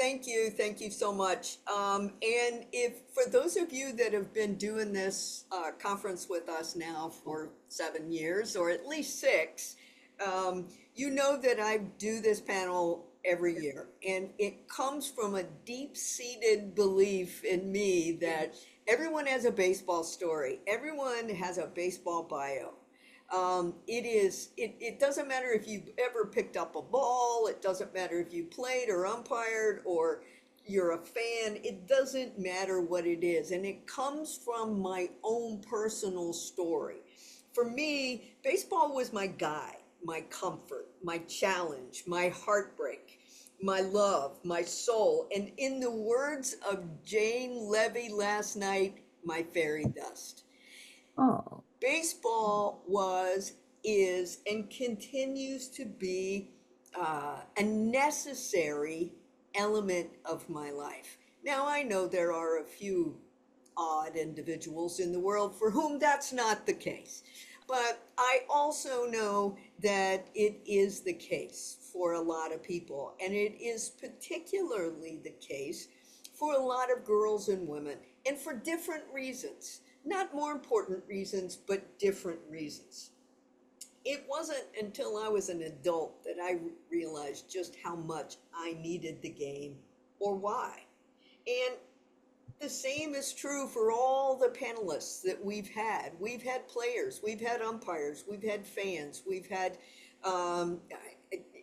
Thank you so much. And if for those of you that have been doing this conference with us now for 7 years, or at least six, you know that I do this panel every year, and it comes from a deep-seated belief in me that everyone has a baseball story, everyone has a baseball bio. It doesn't matter if you've ever picked up a ball, it doesn't matter if you played or umpired or you're a fan, it doesn't matter what it is. And it comes from my own personal story. For me, baseball was my guide, my comfort, my challenge, my heartbreak, my love, my soul. And in the words of Jane Levy last night, my fairy dust. Oh, Baseball was, is, and continues to be a necessary element of my life. Now, I know there are a few odd individuals in the world for whom that's not the case, but I also know that it is the case for a lot of people, and it is particularly the case for a lot of girls and women, and for different reasons. Not more important reasons, but different reasons. It wasn't until I was an adult that I realized just how much I needed the game or why. And the same is true for all the panelists that we've had. We've had players, we've had umpires, we've had fans, we've had um,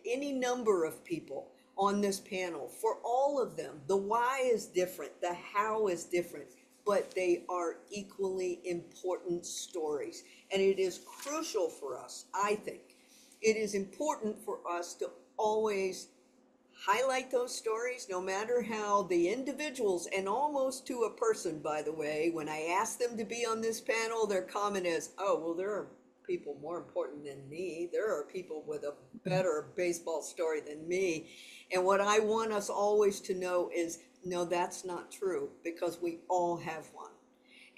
any number of people on this panel. For all of them, the why is different, the how is different, but they are equally important stories. And it is crucial for us, I think. It is important for us to always highlight those stories, no matter how the individuals, and almost to a person, by the way, when I ask them to be on this panel, their comment is, oh, well, there are people more important than me. There are people with a better baseball story than me. And what I want us always to know is, no, that's not true, because we all have one.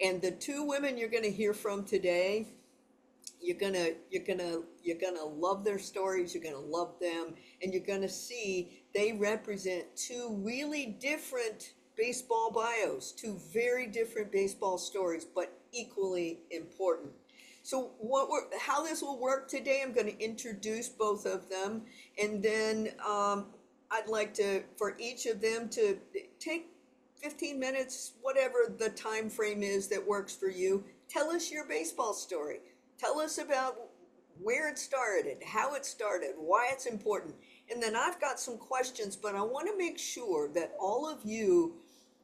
And the two women you're going to hear from today, you're gonna love their stories, you're gonna love them, and you're gonna see they represent two really different baseball bios, two very different baseball stories, but equally important. So how this will work today, I'm going to introduce both of them, and then I'd like to, for each of them to take 15 minutes, whatever the time frame is that works for you. Tell us your baseball story. Tell us about where it started, how it started, why it's important. And then I've got some questions, but I want to make sure that all of you,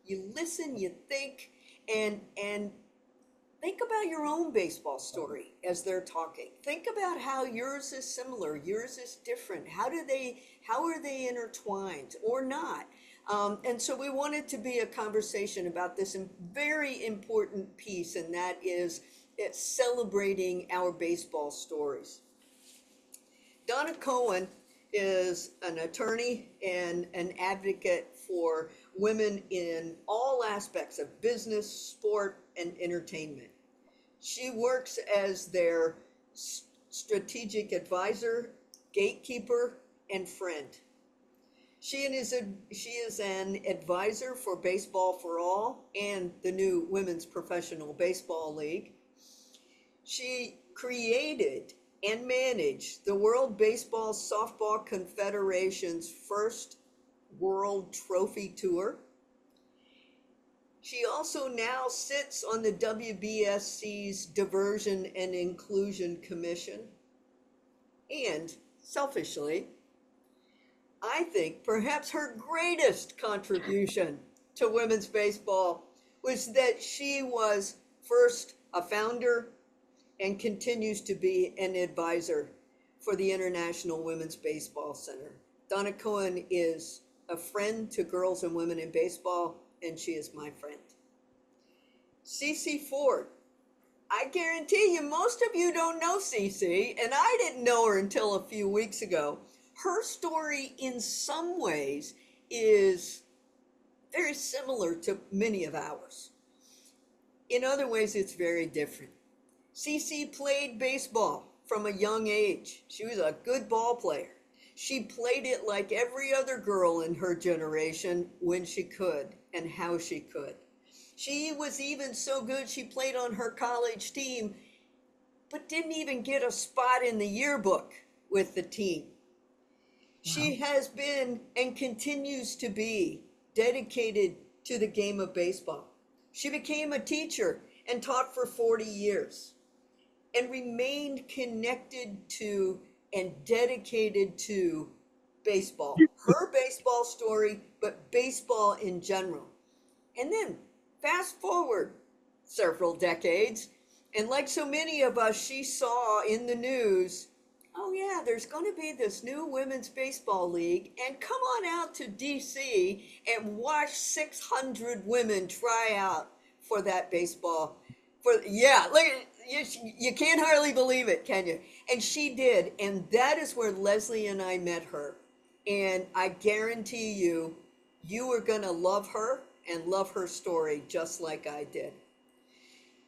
you listen, you think, and think about your own baseball story as they're talking. Think about how yours is similar, yours is different. How are they intertwined or not? And so we want it to be a conversation about this very important piece, and that is it's celebrating our baseball stories. Donna Cohen is an attorney and an advocate for women in all aspects of business, sport, and entertainment. She works as their strategic advisor, gatekeeper, and friend. She is an advisor for Baseball for All and the new Women's Professional Baseball League. She created and managed the World Baseball Softball Confederation's first World Trophy Tour. She also now sits on the WBSC's Diversion and Inclusion Commission. And selfishly, I think perhaps her greatest contribution to women's baseball was that she was first a founder and continues to be an advisor for the International Women's Baseball Center. Donna Cohen is a friend to girls and women in baseball, and she is my friend. Cece Ford. I guarantee you, most of you don't know Cece, and I didn't know her until a few weeks ago. Her story, in some ways, is very similar to many of ours. In other ways, it's very different. Cece played baseball from a young age. She was a good ball player. She played it like every other girl in her generation when she could and how she could. She was even so good she played on her college team, but didn't even get a spot in the yearbook with the team. Wow. She has been and continues to be dedicated to the game of baseball. She became a teacher and taught for 40 years and remained connected to and dedicated to baseball, her baseball story, but baseball in general. And then fast forward several decades, and like so many of us, she saw in the news, oh, yeah, there's going to be this new women's baseball league, and come on out to DC and watch 600 women try out for that baseball. Yeah, look, you can't hardly believe it, can you? And she did, and that is where Leslie and I met her. And I guarantee you, you are going to love her and love her story just like I did.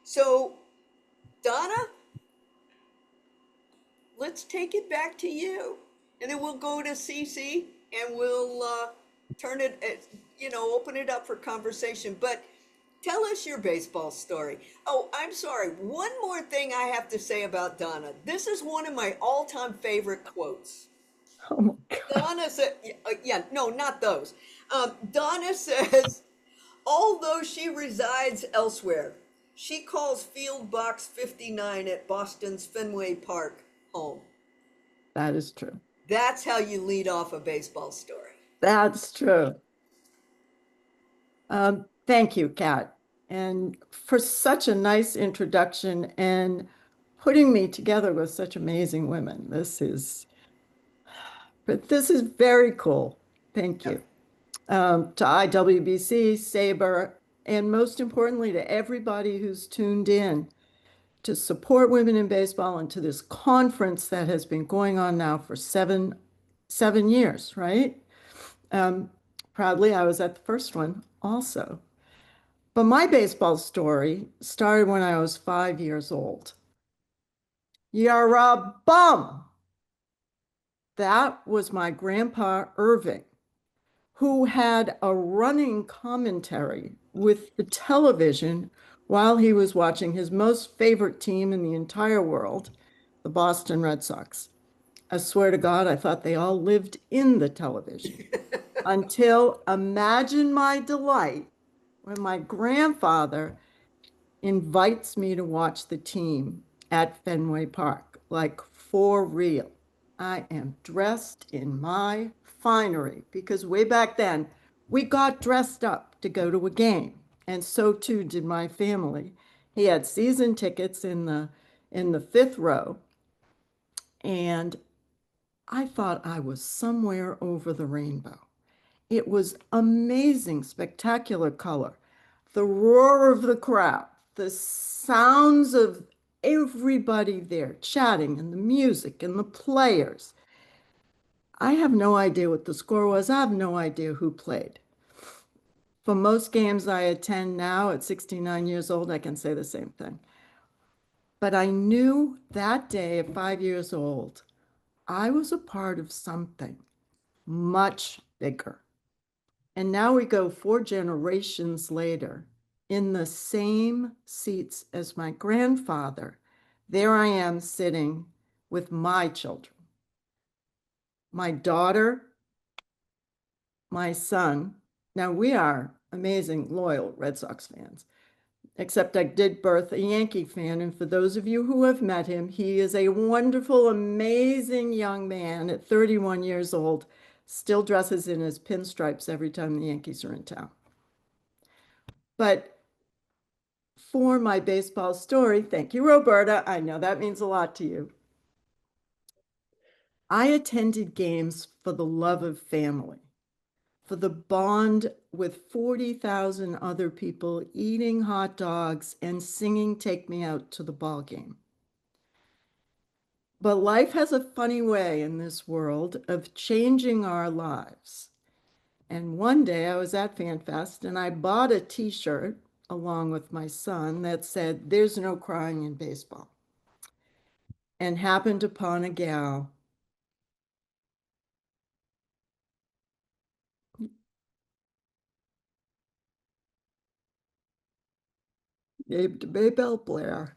So, Donna, let's take it back to you. And then we'll go to Cece and we'll turn it, open it up for conversation. But tell us your baseball story. Oh, I'm sorry. One more thing I have to say about Donna. This is one of my all time favorite quotes. Oh my God. Donna said, yeah, no, not those. Donna says, although she resides elsewhere, she calls Field Box 59 at Boston's Fenway Park home. That is true. That's how you lead off a baseball story. That's true. Thank you, Kat, and for such a nice introduction and putting me together with such amazing women. This is very cool. Thank Yep. you. To IWBC, SABR, and most importantly, to everybody who's tuned in to support women in baseball and to this conference that has been going on now for seven years, right? Um, Proudly, I was at the first one also. But my baseball story started when I was 5 years old. You're a bum. That was my grandpa Irving, who had a running commentary with the television while he was watching his most favorite team in the entire world, the Boston Red Sox. I swear to God, I thought they all lived in the television until imagine my delight when my grandfather invites me to watch the team at Fenway Park, like for real. I am dressed in my finery because way back then we got dressed up to go to a game, and so too did my family. He had season tickets in the fifth row, and I thought I was somewhere over the rainbow. It was amazing, spectacular color. The roar of the crowd, the sounds of everybody there chatting, and the music and the players. I have no idea what the score was. I have no idea who played. For most games I attend now at 69 years old, I can say the same thing. But I knew that day at 5 years old, I was a part of something much bigger. And now we go 4 generations later in the same seats as my grandfather. There I am sitting with my children, my daughter, my son. Now we are amazing, loyal Red Sox fans, except I did birth a Yankee fan. And for those of you who have met him, he is a wonderful, amazing young man at 31 years old, still dresses in his pinstripes every time the Yankees are in town. But for my baseball story, thank you, Roberta. I know that means a lot to you. I attended games for the love of family, for the bond with 40,000 other people eating hot dogs and singing Take Me Out to the Ball Game. But life has a funny way in this world of changing our lives. And one day I was at FanFest and I bought a t-shirt along with my son that said, "There's no crying in baseball," and happened upon a gal gave to Maybelle Blair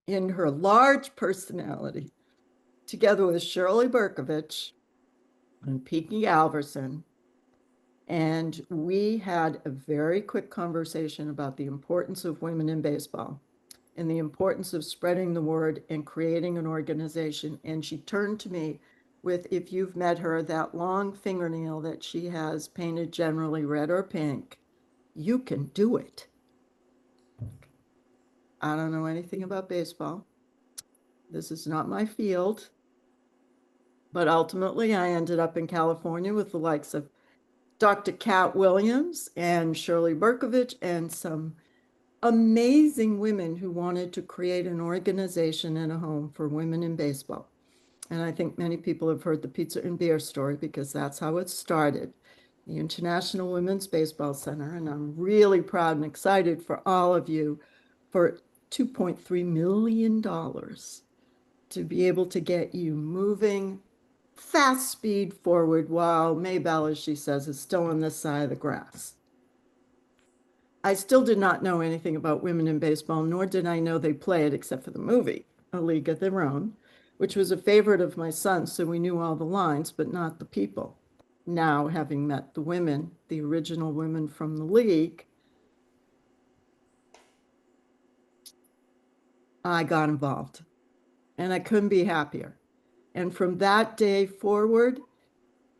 in her large personality, together with Shirley Berkovich and Peaky Alverson. And we had a very quick conversation about the importance of women in baseball and the importance of spreading the word and creating an organization. And she turned to me with, if you've met her, that long fingernail that she has painted generally red or pink, you can do it. I don't know anything about baseball. This is not my field. But ultimately, I ended up in California with the likes of Dr. Cat Williams and Shirley Berkovich and some amazing women who wanted to create an organization and a home for women in baseball. And I think many people have heard the pizza and beer story because that's how it started, the International Women's Baseball Center. And I'm really proud and excited for all of you for $2.3 million to be able to get you moving fast speed forward while Maybelle, as she says, is still on this side of the grass. I still did not know anything about women in baseball, nor did I know they play it except for the movie, A League of Their Own, which was a favorite of my son, so we knew all the lines, but not the people. Now, having met the women, the original women from the league, I got involved, and I couldn't be happier. And from that day forward,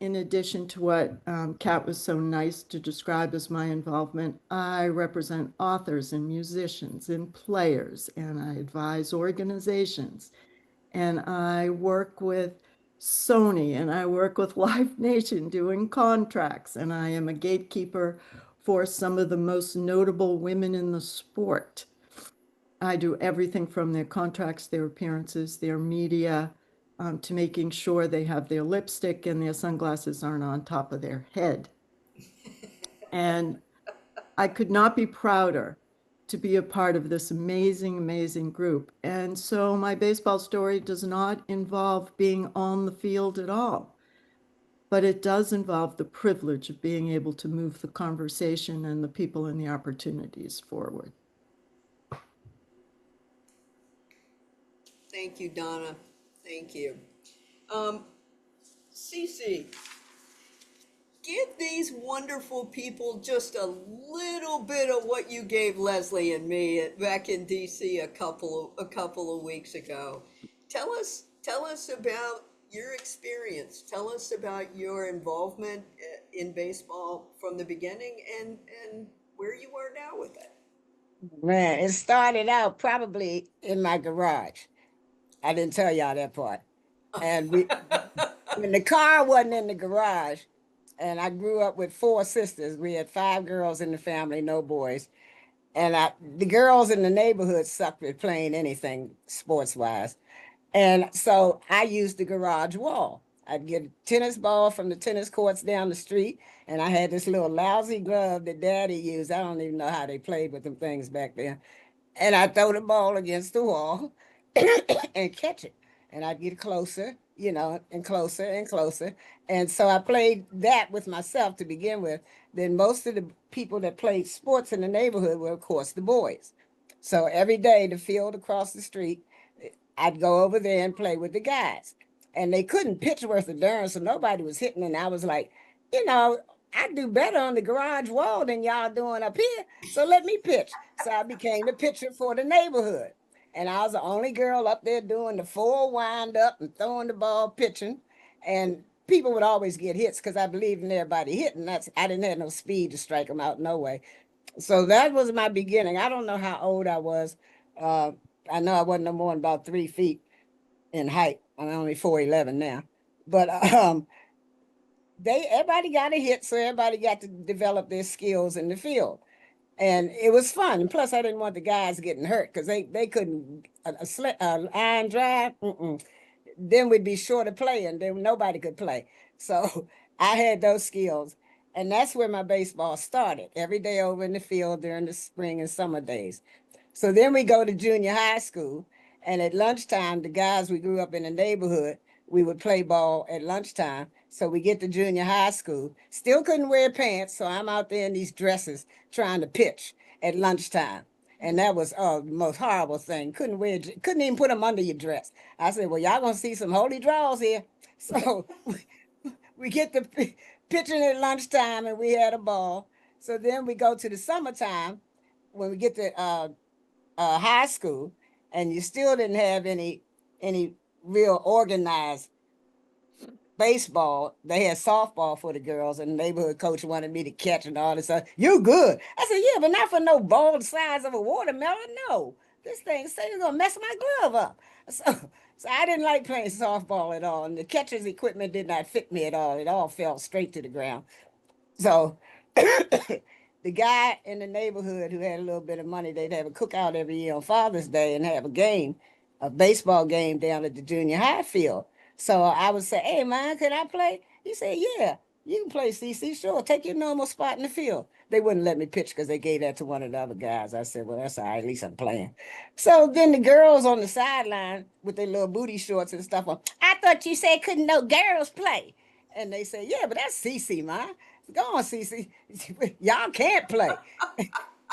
in addition to what Kat was so nice to describe as my involvement, I represent authors and musicians and players, and I advise organizations, and I work with Sony, and I work with Live Nation doing contracts, and I am a gatekeeper for some of the most notable women in the sport. I do everything from their contracts, their appearances, their media, to making sure they have their lipstick and their sunglasses aren't on top of their head. And I could not be prouder to be a part of this amazing, amazing group. And so my baseball story does not involve being on the field at all, but it does involve the privilege of being able to move the conversation and the people and the opportunities forward. Thank you, Donna. Thank you. Cece, give these wonderful people just a little bit of what you gave Leslie and me back in DC a couple of weeks ago. Tell us about your experience. Tell us about your involvement in baseball from the beginning and where you are now with it. Man, it started out probably in my garage. I didn't tell y'all that part. And when the car wasn't in the garage, and I grew up with four sisters. We had five girls in the family, no boys. And the girls in the neighborhood sucked at playing anything sports wise. And so I used the garage wall. I'd get a tennis ball from the tennis courts down the street, and I had this little lousy glove that Daddy used. I don't even know how they played with them things back then. And I'd throw the ball against the wall and catch it. And I'd get closer, and closer and closer. And so I played that with myself to begin with. Then most of the people that played sports in the neighborhood were, of course, the boys. So every day, the field across the street, I'd go over there and play with the guys. And they couldn't pitch worth a darn, so nobody was hitting. And I was like, I do better on the garage wall than y'all doing up here. So let me pitch. So I became the pitcher for the neighborhood. And I was the only girl up there doing the full wind up and throwing the ball, pitching. And people would always get hits because I believed in everybody hitting. I didn't have no speed to strike them out, no way. So that was my beginning. I don't know how old I was. Uh, I know I wasn't no more than about 3 feet in height. I'm only 4'11" now. But everybody got a hit, so everybody got to develop their skills in the field. And it was fun. And plus, I didn't want the guys getting hurt because they couldn't iron drive. Then we'd be short of playing. Then nobody could play. So I had those skills. And that's where my baseball started. Every day over in the field during the spring and summer days. So then we go to junior high school. And at lunchtime, the guys we grew up in the neighborhood, we would play ball at lunchtime. So we get to junior high school. Still couldn't wear pants. So I'm out there in these dresses trying to pitch. at lunchtime. And that was the most horrible thing. Couldn't even put them under your dress. I said, well, y'all gonna see some holy draws here. So we get the pitching at lunchtime and we had a ball. So then we go to the summertime when we get to high school, and you still didn't have any real organized baseball. They had softball for the girls, and the neighborhood coach wanted me to catch and all this stuff. You good? I said, yeah, but not for no ball the size of a watermelon. No, this thing said you're gonna mess my glove up. So I didn't like playing softball at all, and the catcher's equipment did not fit me at all. It all fell straight to the ground. So the guy in the neighborhood who had a little bit of money, they'd have a cookout every year on Father's Day and have a baseball game down at the junior high field. So I would say, hey, man, can I play? He said, yeah, you can play, CC. Sure, take your normal spot in the field. They wouldn't let me pitch because they gave that to one of the other guys. I said, well, that's all right. At least I'm playing. So then the girls on the sideline with their little booty shorts and stuff on, I thought you said couldn't no girls play. And they said, yeah, but that's CC, man. Go on, CC. Y'all can't play.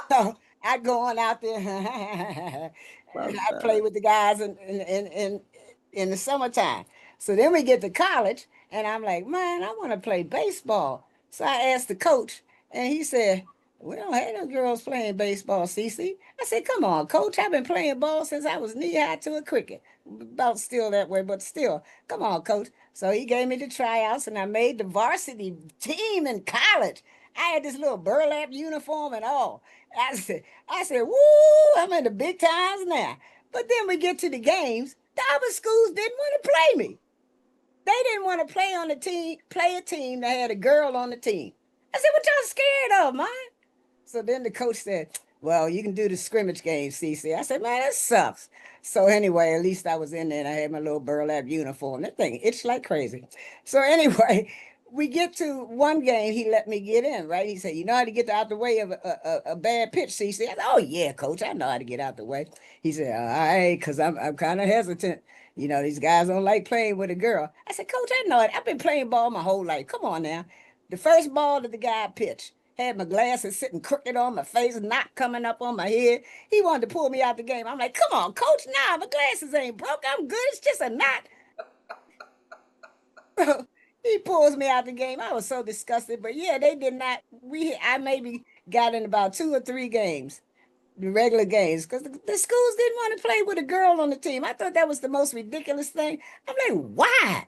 So I go on out there and I play with the guys in the summertime. So then we get to college, and I'm like, man, I want to play baseball. So I asked the coach, and he said, we don't have no girls playing baseball, CC. I said, come on, coach. I've been playing ball since I was knee-high to a cricket. About still that way, but still. Come on, coach. So he gave me the tryouts, and I made the varsity team in college. I had this little burlap uniform and all. I said, woo, I'm in the big times now. But then we get to the games. The other schools didn't want to play me. They didn't want to play on the team, play a team that had a girl on the team. I said, what y'all scared of, man? So then the coach said, well, you can do the scrimmage game, CC. I said, man, that sucks. So anyway, at least I was in there and I had my little burlap uniform. That thing itched like crazy. So anyway, we get to one game, he let me get in, right? He said, you know how to get out the way of a bad pitch, CC? I said, oh, yeah, coach, I know how to get out the way. He said, all right, because I'm kind of hesitant. You know, these guys don't like playing with a girl. I said, coach, I know it. I've been playing ball my whole life. Come on now. The first ball that the guy pitched, had my glasses sitting crooked on my face, knot coming up on my head. He wanted to pull me out the game. I'm like, come on, coach, nah, my glasses ain't broke. I'm good. It's just a knot. He pulls me out the game. I was so disgusted. But yeah, they did not. I maybe got in about 2 or 3 games, the regular games, because the schools didn't want to play with a girl on the team. I thought that was the most ridiculous thing. I'm like, why?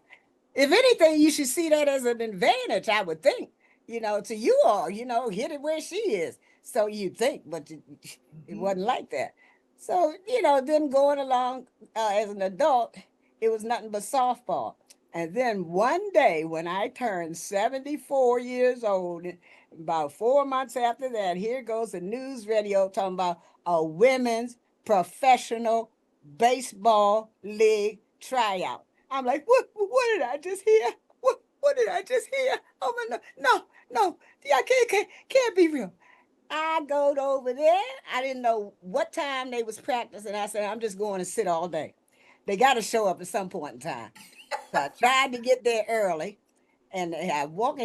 If anything, you should see that as an advantage, I would think. You know, to you all, you know, hit it where she is. So you think, but it wasn't like that. So, you know, then going along as an adult, it was nothing but softball. And then one day when I turned 74 years old, about 4 months after that, here goes the news radio talking about a women's professional baseball league tryout. I'm like, what did I just hear? What did I just hear? Oh my, no, yeah, can't be real. I go over there. I didn't know what time they was practicing. I said, I'm just going to sit all day. They got to show up at some point in time. So I tried to get there early. And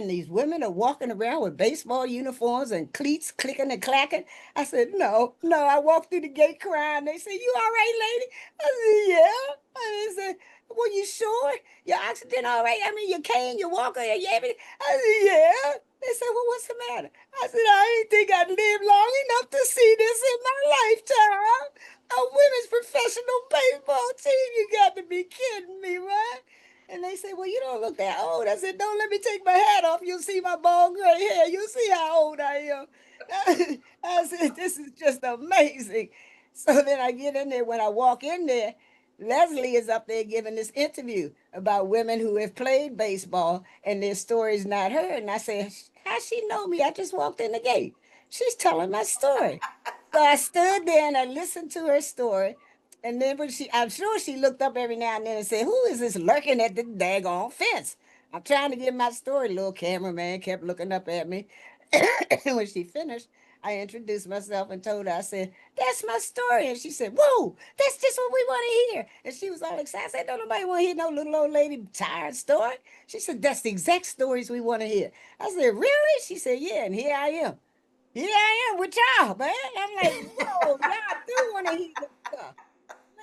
these women are walking around with baseball uniforms and cleats clicking and clacking. I said, no. I walked through the gate crying. They said, you all right, lady? I said, yeah. And they said, well, you sure? Your oxygen all right? I mean, your cane, your walker, your everything? I said, yeah. They said, well, what's the matter? I said, I didn't think I'd live long enough to see this in my lifetime. A women's professional baseball team. You got to be kidding me, right? And they said, well, you don't look that old. I said, don't let me take my hat off. You'll see my bald gray hair. You'll see how old I am. I said, this is just amazing. So then I get in there. When I walk in there, Leslie is up there giving this interview about women who have played baseball and their stories not heard. And I said, how she know me? I just walked in the gate. She's telling my story. So I stood there and I listened to her story. And then I'm sure she looked up every now and then and said, who is this lurking at the daggone fence? I'm trying to give my story. Little cameraman kept looking up at me. And when she finished, I introduced myself and told her, I said, that's my story. And she said, whoa, that's just what we want to hear. And she was all excited. I said, don't nobody want to hear no little old lady tired story. She said, that's the exact stories we want to hear. I said, really? She said, yeah, and here I am. Here I am with y'all, man. I'm like, whoa, y'all do want to hear this stuff.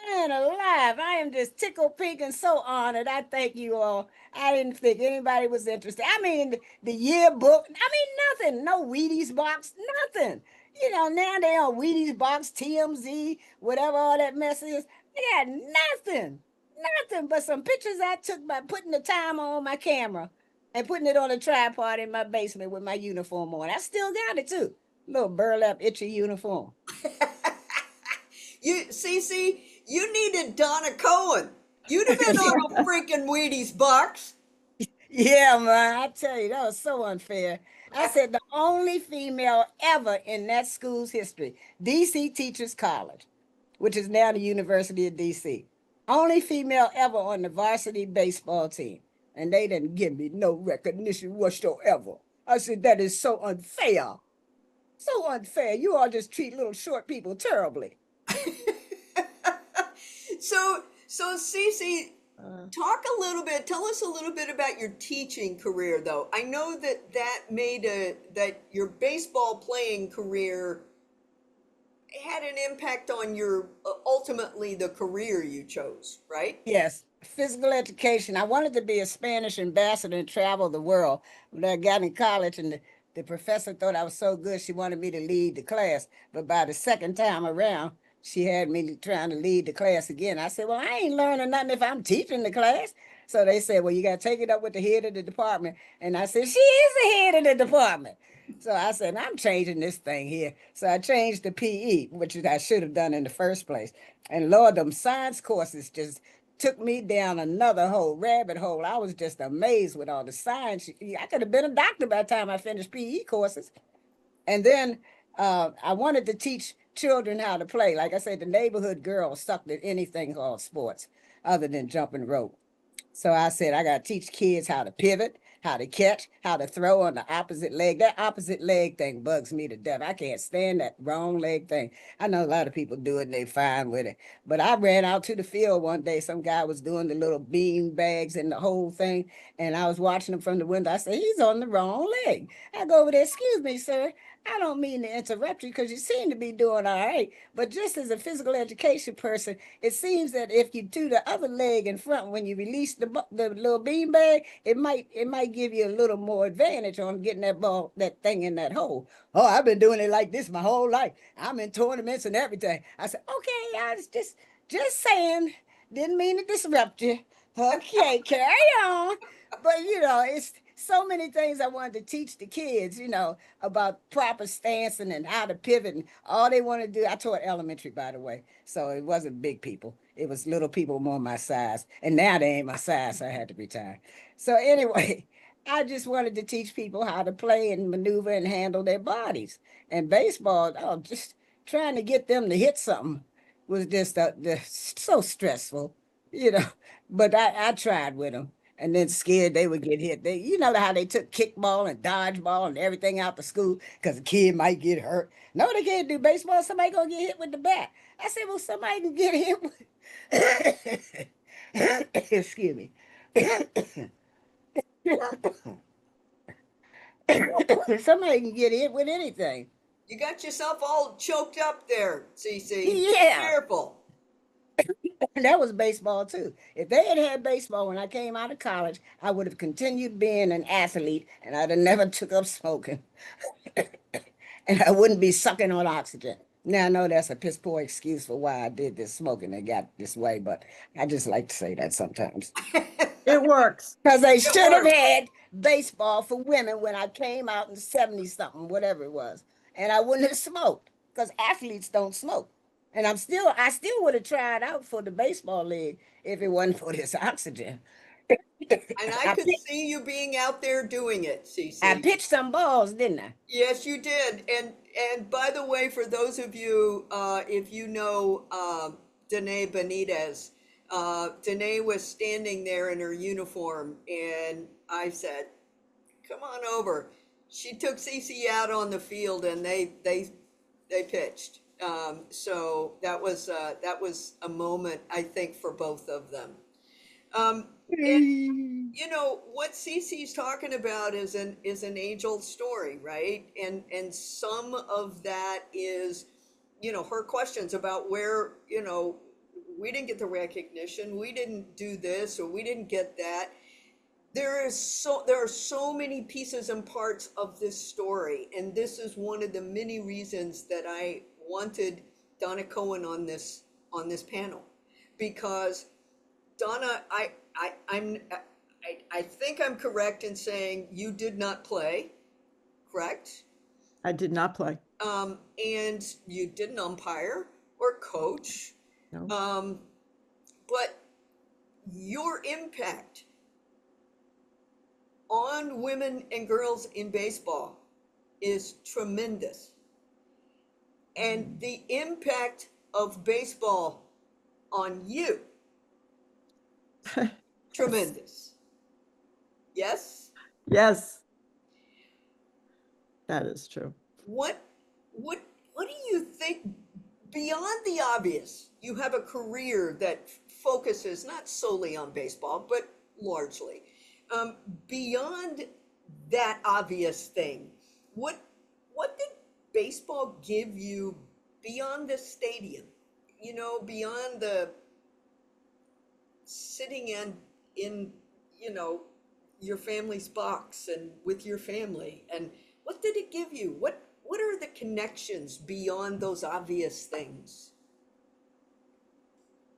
Man alive, I am just tickled pink and so honored. I thank you all. I didn't think anybody was interested. I mean, the yearbook, I mean, nothing. No Wheaties box, nothing. You know, now they on Wheaties box, TMZ, whatever all that mess is. They got nothing, nothing but some pictures I took by putting the time on my camera and putting it on a tripod in my basement with my uniform on. I still got it too. Little burlap, itchy uniform. You, Cece, you needed Donna Cohen. You'd have been on a freaking Wheaties box. Yeah, man, I tell you, that was so unfair. I said the only female ever in that school's history, DC Teachers College, which is now the University of DC. Only female ever on the varsity baseball team. And they didn't give me no recognition whatsoever. I said, that is so unfair. So unfair. You all just treat little short people terribly. So Cece, tell us a little bit about your teaching career though. I know that your baseball playing career had an impact on your ultimately the career you chose, right? Yes, physical education. I wanted to be a Spanish ambassador and travel the world. When I got in college, and the professor thought I was so good, she wanted me to lead the class. But by the second time around, she had me trying to lead the class again. I said, well, I ain't learning nothing if I'm teaching the class. So they said, well, you got to take it up with the head of the department. And I said, she is the head of the department. So I said, I'm changing this thing here. So I changed the PE, which I should have done in the first place. And Lord, them science courses just took me down another whole rabbit hole. I was just amazed with all the science. I could have been a doctor by the time I finished PE courses. And then I wanted to teach children how to play. Like I said, the neighborhood girl sucked at anything called sports other than jumping rope. So I said, I got to teach kids how to pivot, how to catch, how to throw on the opposite leg. That opposite leg thing bugs me to death. I can't stand that wrong leg thing. I know a lot of people do it and they fine with it. But I ran out to the field one day. Some guy was doing the little bean bags and the whole thing. And I was watching him from the window. I said, he's on the wrong leg. I go over there, excuse me, sir. I don't mean to interrupt you because you seem to be doing all right. But just as a physical education person, it seems that if you do the other leg in front when you release the little bean bag, it might give you a little more advantage on getting that thing in that hole. Oh, I've been doing it like this my whole life. I'm in tournaments and everything. I said, okay, I was just saying, didn't mean to disrupt you. Okay, carry on. But it's so many things I wanted to teach the kids, about proper stancing and how to pivot and all they want to do. I taught elementary, by the way, so it wasn't big people. It was little people more my size. And now they ain't my size, so I had to retire. So anyway, I just wanted to teach people how to play and maneuver and handle their bodies. And baseball, oh, just trying to get them to hit something was just so stressful, you know. But I tried with them and then scared they would get hit. You know how they took kickball and dodgeball and everything out the school because a kid might get hurt. No, they can't do baseball. Somebody gonna get hit with the bat. I said, well, somebody can get hit with. Excuse me. Somebody can get hit with anything. You got yourself all choked up there, Cece. Yeah. Careful. That was baseball too. If they had had baseball when I came out of college, I would have continued being an athlete and I'd have never took up smoking. And I wouldn't be sucking on oxygen. Now I know that's a piss poor excuse for why I did this smoking and got this way, but I just like to say that sometimes. It works. Because they should have works. had baseball for women when I came out in 70 something, whatever it was. And I wouldn't have smoked because athletes don't smoke. And I still would have tried out for the baseball league if it wasn't for this oxygen. And I could pi- see you being out there doing it, I Cece. pitched some balls, didn't I? Yes, you did. And by the way, for those of you, if you know Danae Benitez, Danae was standing there in her uniform, and I said, "Come on over." She took Cece out on the field, and they pitched. So that was a moment, I think, for both of them. And you know what Cece's talking about is an age-old story, right? And some of that is, you know, her questions about where, you know, we didn't get the recognition, we didn't do this, or we didn't get that. There are so many pieces and parts of this story, and this is one of the many reasons that I wanted Donna Cohen on this panel, because Donna, I think I'm correct in saying you did not play, correct? I did not play. And you didn't umpire or coach, No. but your impact on women and girls in baseball is tremendous. And the impact of baseball on you, tremendous. Yes? Yes, that is true. What what do you think beyond the obvious? You have a career that focuses not solely on baseball, but largely. Beyond that obvious thing, what did baseball give you beyond the stadium? You know, beyond the sitting in you know your family's box and with your family, and what did it give you? What are the connections beyond those obvious things?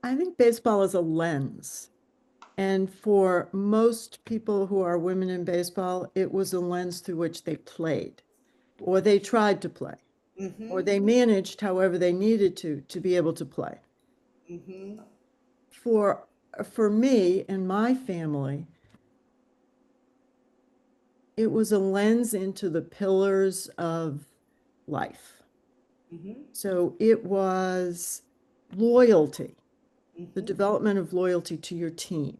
I think baseball is a lens. And for most people who are women in baseball, it was a lens through which they played, or they tried to play, or Mm-hmm. they managed however they needed to be able to play. Mm-hmm. For for me and my family, it was a lens into the pillars of life. Mm-hmm. So it was loyalty, the Mm-hmm. development of loyalty to your team,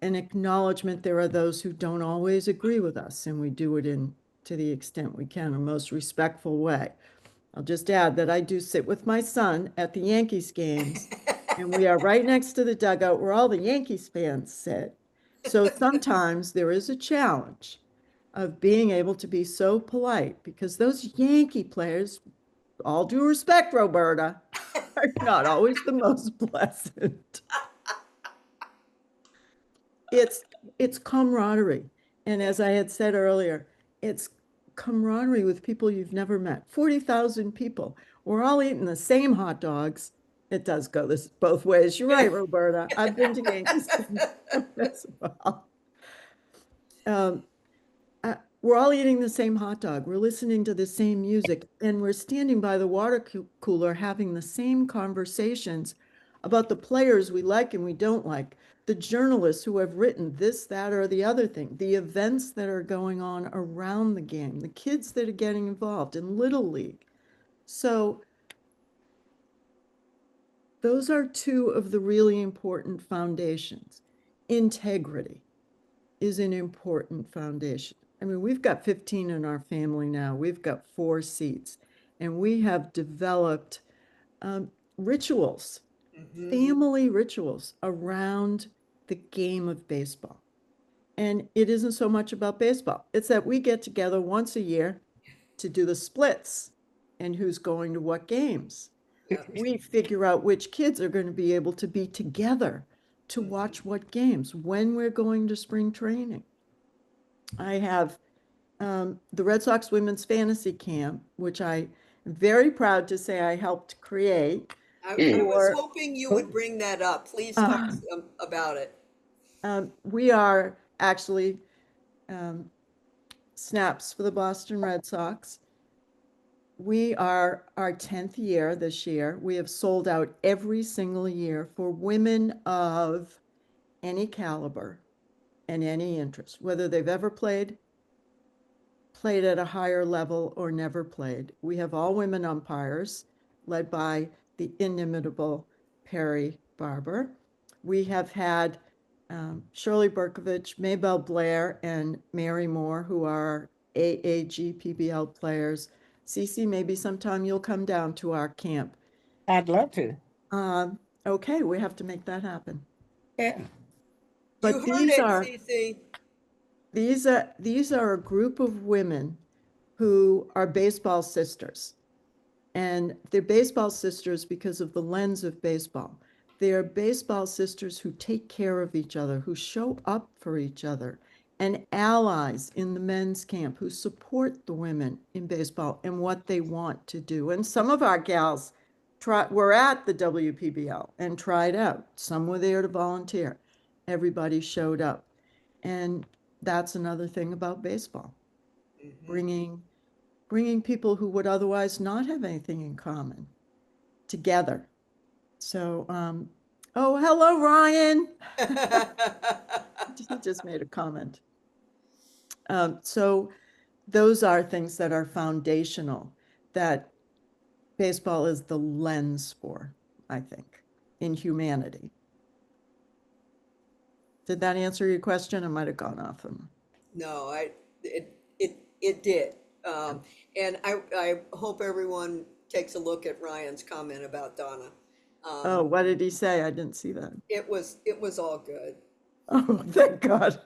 an acknowledgement there are those who don't always agree with us, and we do it in to the extent we can, a most respectful way. I'll just add that I do sit with my son at the Yankees games, and we are right next to the dugout where all the Yankees fans sit. So sometimes there is a challenge of being able to be so polite, because those Yankee players, all due respect, Roberta, are not always the most pleasant. It's it's camaraderie. And as I had said earlier, it's camaraderie with people you've never met. 40,000 people. We're all eating the same hot dogs. It does go this both ways. You're right, Roberta. I've been to Yankees games as well. Um, we're all eating the same hot dog. We're listening to the same music, and we're standing by the water cooler having the same conversations about the players we like and we don't like, the journalists who have written this, that, or the other thing, the events that are going on around the game, the kids that are getting involved in Little League. So those are two of the really important foundations. Integrity is an important foundation. I mean, we've got 15 in our family now. We've got 4 seats, and we have developed rituals, Mm-hmm. family rituals around the game of baseball. And it isn't so much about baseball. It's that we get together once a year to do the splits and who's going to what games. Yeah. We figure out which kids are going to be able to be together to watch what games, when we're going to spring training. I have the Red Sox Women's Fantasy Camp, which I am very proud to say I helped create. I was For hoping you would bring that up. Please talk about it. we are actually um, snaps for the Boston Red Sox. We are our 10th year this year. We have sold out every single year for women of any caliber and any interest, whether they've ever played at a higher level or never played. We have all women umpires led by the inimitable Perry Barber. We have had Shirley Berkovich, Maybelle Blair, and Mary Moore, who are AAG PBL players. Cece, maybe sometime you'll come down to our camp. I'd love to. Okay, we have to make that happen. Yeah. But You heard it, Cece. these are a group of women who are baseball sisters. And they're baseball sisters because of the lens of baseball. They're baseball sisters who take care of each other, who show up for each other, and allies in the men's camp who support the women in baseball and what they want to do. And some of our gals were at the WPBL and tried out. Some were there to volunteer. Everybody showed up. And that's another thing about baseball, bringing people who would otherwise not have anything in common together. So, oh, hello, Ryan. He just made a comment. So those are things that are foundational that baseball is the lens for, I think, in humanity. Did that answer your question? I might have gone off them. No, it did. And I hope everyone takes a look at Ryan's comment about Donna. Oh, what did he say? I didn't see that. It was all good. Oh, thank God.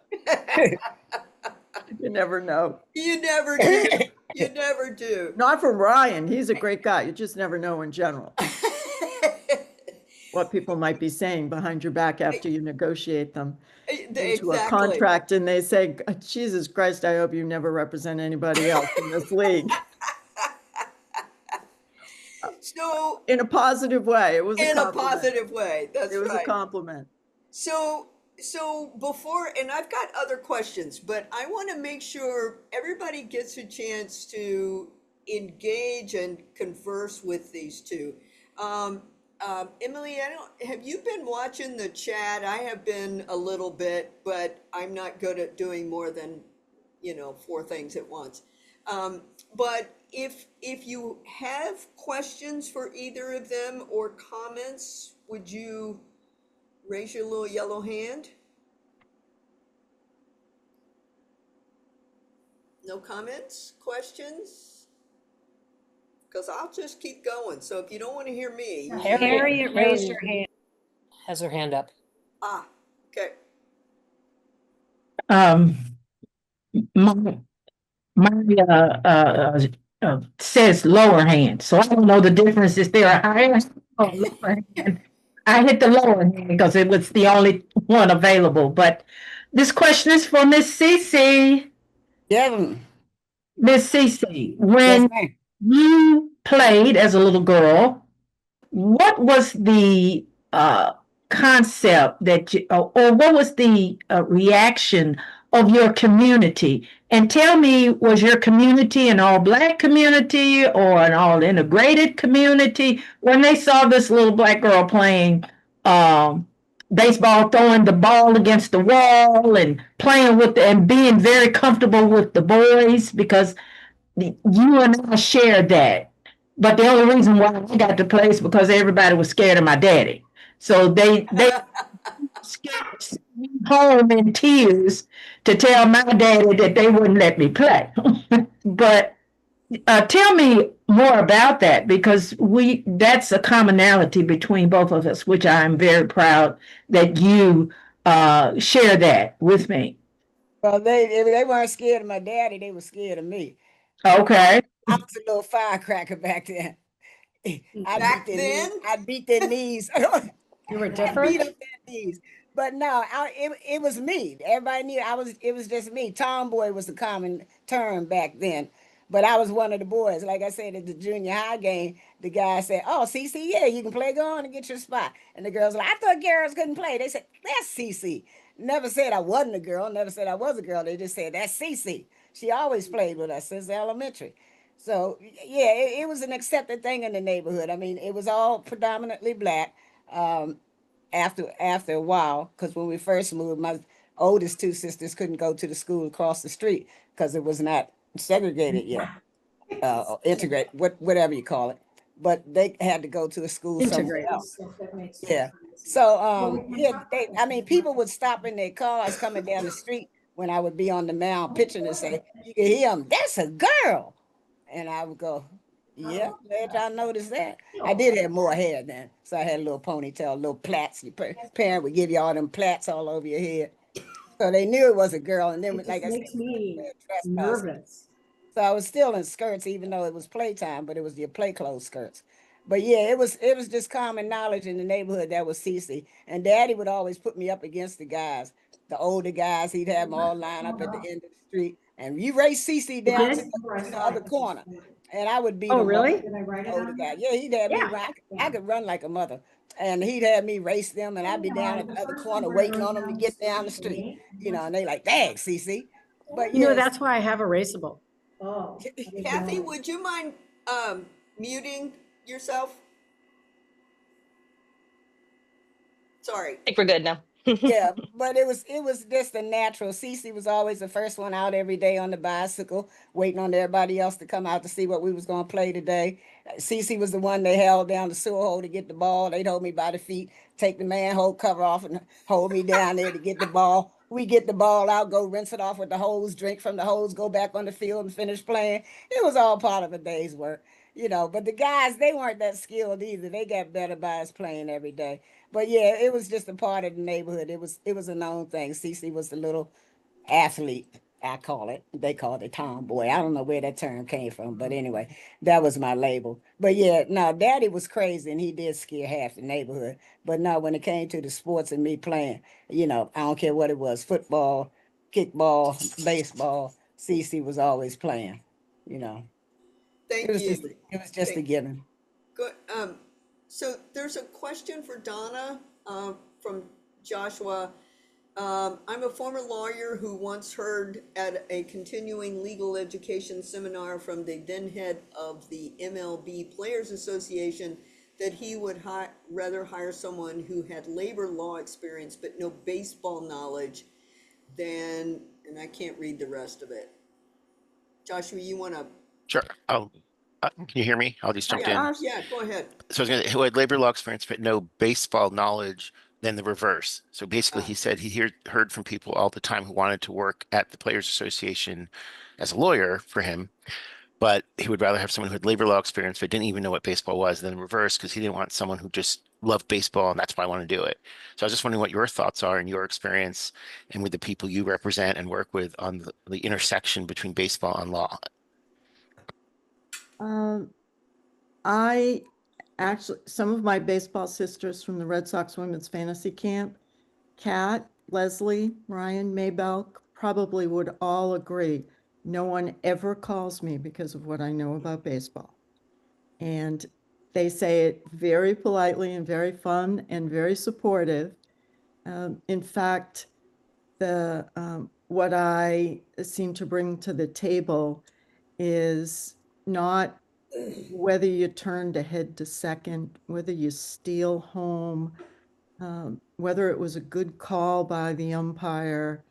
You never know. You never do. You never do. Not from Ryan. He's a great guy. You just never know in general what people might be saying behind your back after you negotiate them into a contract and they say, Jesus Christ, I hope you never represent anybody else in this league. So in a positive way. It was in a positive way. That's right. It was a compliment. So before, and I've got other questions, but I want to make sure everybody gets a chance to engage and converse with these two. Emily, have you been watching the chat? I have been a little bit, but I'm not good at doing more than, 4 things at once. But if you have questions for either of them or comments, would you raise your little yellow hand? No comments, questions? Because I'll just keep going. So if you don't want to hear me. Harriet raised her hand. Has her hand up. Ah, okay. My says lower hand, so I don't know the difference. Is there a higher or lower hand? I hit the lower hand because it was the only one available. But this question is for Miss Cece. Yeah. Miss Cece, Yes, when ma'am. you played as a little girl, what was the concept that you, or what was the reaction of your community? And tell me, was your community an all-black community or an all-integrated community when they saw this little black girl playing baseball, throwing the ball against the wall and playing with and being very comfortable with the boys? Because you and I shared that. But the only reason why I got to play is because everybody was scared of my daddy. So they scared me home in tears to tell my daddy that they wouldn't let me play. But tell me more about that, because that's a commonality between both of us, which I'm very proud that you share that with me. Well, they weren't scared of my daddy. They were scared of me. Okay. I was a little firecracker back then. I beat their knees. You were I beat different? up their knees. But no, it was me. Everybody knew it was just me. Tomboy was the common term back then. But I was one of the boys. Like I said, at the junior high game, the guy said, "Oh, Cece, yeah, you can play. Go on and get your spot." And the girls were like, "I thought girls couldn't play." They said, "That's Cece." Never said I wasn't a girl. Never said I was a girl. They just said, "That's Cece." She always played with us since elementary. So yeah, it was an accepted thing in the neighborhood. I mean, it was all predominantly black. After a while, because when we first moved, my oldest 2 sisters couldn't go to the school across the street because it was not segregated yet, or integrated, whatever you call it. But they had to go to a school somewhere else. Yeah. So people would stop in their cars coming down the street when I would be on the mound pitching and say, "You can hear them, that's a girl." And I would go, "Yeah, glad y'all noticed that." I did have more hair then, so I had a little ponytail, little plaits. Your parent would give you all them plaits all over your head. So they knew it was a girl. And then, It like just I said, makes me dress us. nervous. So I was still in skirts, even though it was playtime, but it was your play clothes skirts. But yeah, it was just common knowledge in the neighborhood that was Cece. And Daddy would always put me up against the guys, the older guys. He'd have them all lined up at the end of the street, and you race Cece down to Did? the other corner, and I would beat Oh, him up. really? Did I write it Older on guy, there? yeah, he'd have me Yeah. run. I could run like a mother, and he'd have me race them, and I'd be down at The the other first corner one where I waiting wrote on them to down get down the street. And they like, dang, Cece. But You know, yes, that's why I have a raceable. Oh. Kathy, would you mind muting yourself? Sorry. I think we're good now. yeah, but it was just a natural. Cece was always the first one out every day on the bicycle, waiting on everybody else to come out to see what we was gonna play today. Cece was the one they held down the sewer hole to get the ball. They'd hold me by the feet, take the manhole cover off, and hold me down there to get the ball. We get the ball out, go rinse it off with the hose, drink from the hose, go back on the field and finish playing. It was all part of a day's work, But the guys, they weren't that skilled either. They got better by us playing every day. But yeah, it was just a part of the neighborhood. It was a known thing. Cece was the little athlete, I call it. They called it tomboy. I don't know where that term came from, but anyway, that was my label. But yeah, no, Daddy was crazy and he did scare half the neighborhood. But no, when it came to the sports and me playing, I don't care what it was, football, kickball, baseball, Cece was always playing. You know, it Thank was you. just it was just a Thank- given. Good. So there's a question for Donna from Joshua. I'm a former lawyer who once heard at a continuing legal education seminar from the then head of the MLB Players Association that he would rather hire someone who had labor law experience but no baseball knowledge than, and I can't read the rest of it. Joshua, you want to? Sure. Can you hear me? I'll just jump in. Yeah, go ahead. So I was who had labor law experience but no baseball knowledge, then the reverse. So basically, he said he heard from people all the time who wanted to work at the Players Association as a lawyer for him, but he would rather have someone who had labor law experience but didn't even know what baseball was than the reverse because he didn't want someone who just loved baseball and that's why I want to do it. So I was just wondering what your thoughts are and your experience and with the people you represent and work with on the intersection between baseball and law. I actually, some of my baseball sisters from the Red Sox women's fantasy camp, Kat, Leslie, Ryan, Maybell, probably would all agree. No one ever calls me because of what I know about baseball. And they say it very politely and very fun and very supportive. In fact, what I seem to bring to the table is not whether you turn to head to second, whether you steal home, whether it was a good call by the umpire.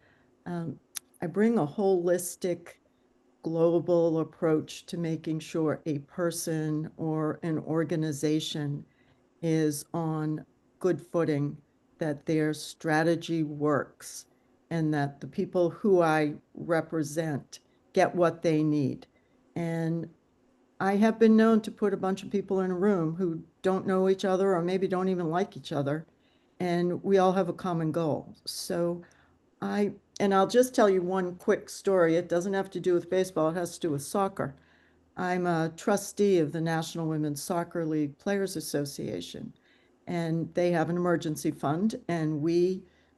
I bring a holistic, global approach to making sure a person or an organization is on good footing, that their strategy works, and that the people who I represent get what they need. And I have been known to put a bunch of people in a room who don't know each other or maybe don't even like each other, and we all have a common goal. So I'll just tell you one quick story. It doesn't have to do with baseball, it has to do with soccer. I'm a trustee of the National Women's Soccer League Players Association, and they have an emergency fund, and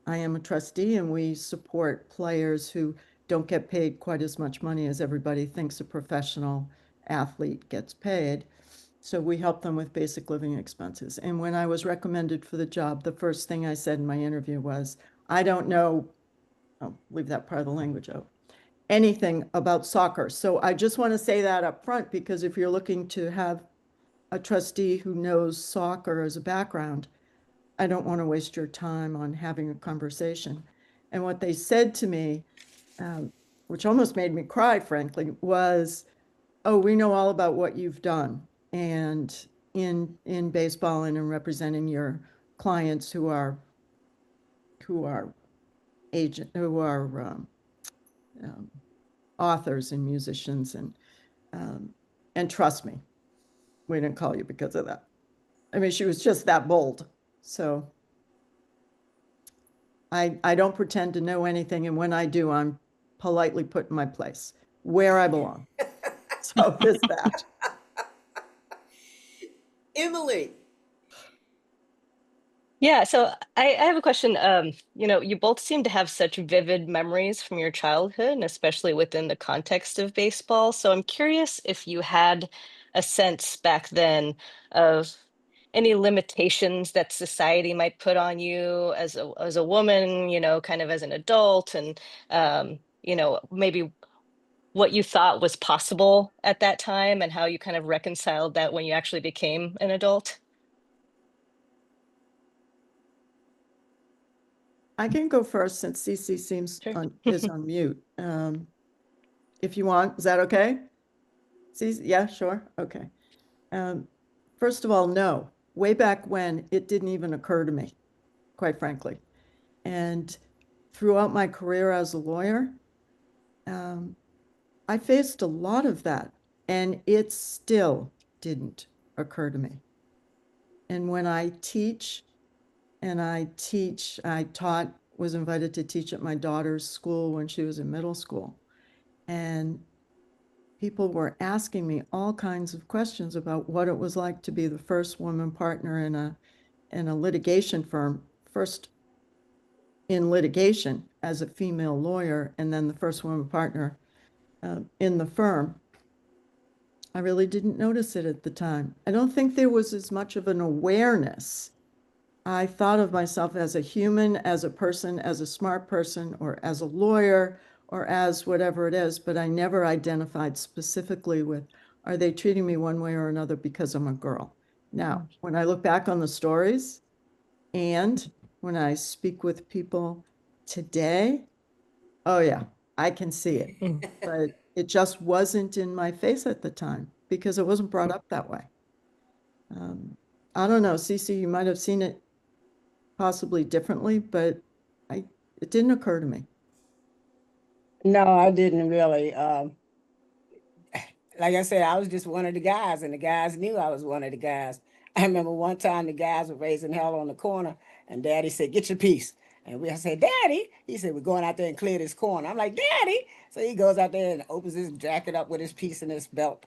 I am a trustee, and we support players who don't get paid quite as much money as everybody thinks a professional athlete gets paid. So we help them with basic living expenses. And when I was recommended for the job, the first thing I said in my interview was, I don't know, I'll leave that part of the language out, anything about soccer. So I just want to say that up front, because if you're looking to have a trustee who knows soccer as a background, I don't want to waste your time on having a conversation. And what they said to me, which almost made me cry, frankly, was, oh, we know all about what you've done and in baseball and in representing your clients who are authors and musicians, and trust me, we didn't call you because of that. I mean, she was just that bold. So I don't pretend to know anything, and when I do, I'm politely put in my place where I belong. So there's that. Emily, Yeah, so I have a question. You both seem to have such vivid memories from your childhood, and especially within the context of baseball. So I'm curious if you had a sense back then of any limitations that society might put on you as a woman, kind of as an adult, and maybe what you thought was possible at that time and how you kind of reconciled that when you actually became an adult. I can go first since Cece seems Sure. is on mute. If you want, is that okay? Cece, yeah, sure, okay. First of all, no. Way back when, it didn't even occur to me, quite frankly. And throughout my career as a lawyer, I faced a lot of that, and it still didn't occur to me. And when I teach, was invited to teach at my daughter's school when she was in middle school. And people were asking me all kinds of questions about what it was like to be the first woman partner in a litigation firm, first in litigation as a female lawyer, and then the first woman partner in the firm. I really didn't notice it at the time. I don't think there was as much of an awareness. I thought of myself as a human, as a person, as a smart person, or as a lawyer, or as whatever it is, but I never identified specifically with, are they treating me one way or another because I'm a girl? Now, when I look back on the stories and when I speak with people today, oh yeah, I can see it. But it just wasn't in my face at the time because it wasn't brought up that way. I don't know, Cece, you might have seen it possibly differently, but it didn't occur to me. No, I didn't really. Like I said, I was just one of the guys, and the guys knew I was one of the guys. I remember one time the guys were raising hell on the corner, and Daddy said, "Get your piece." And I said, "Daddy," he said, "We're going out there and clear this corner." I'm like, "Daddy." So he goes out there and opens his jacket up with his piece in his belt.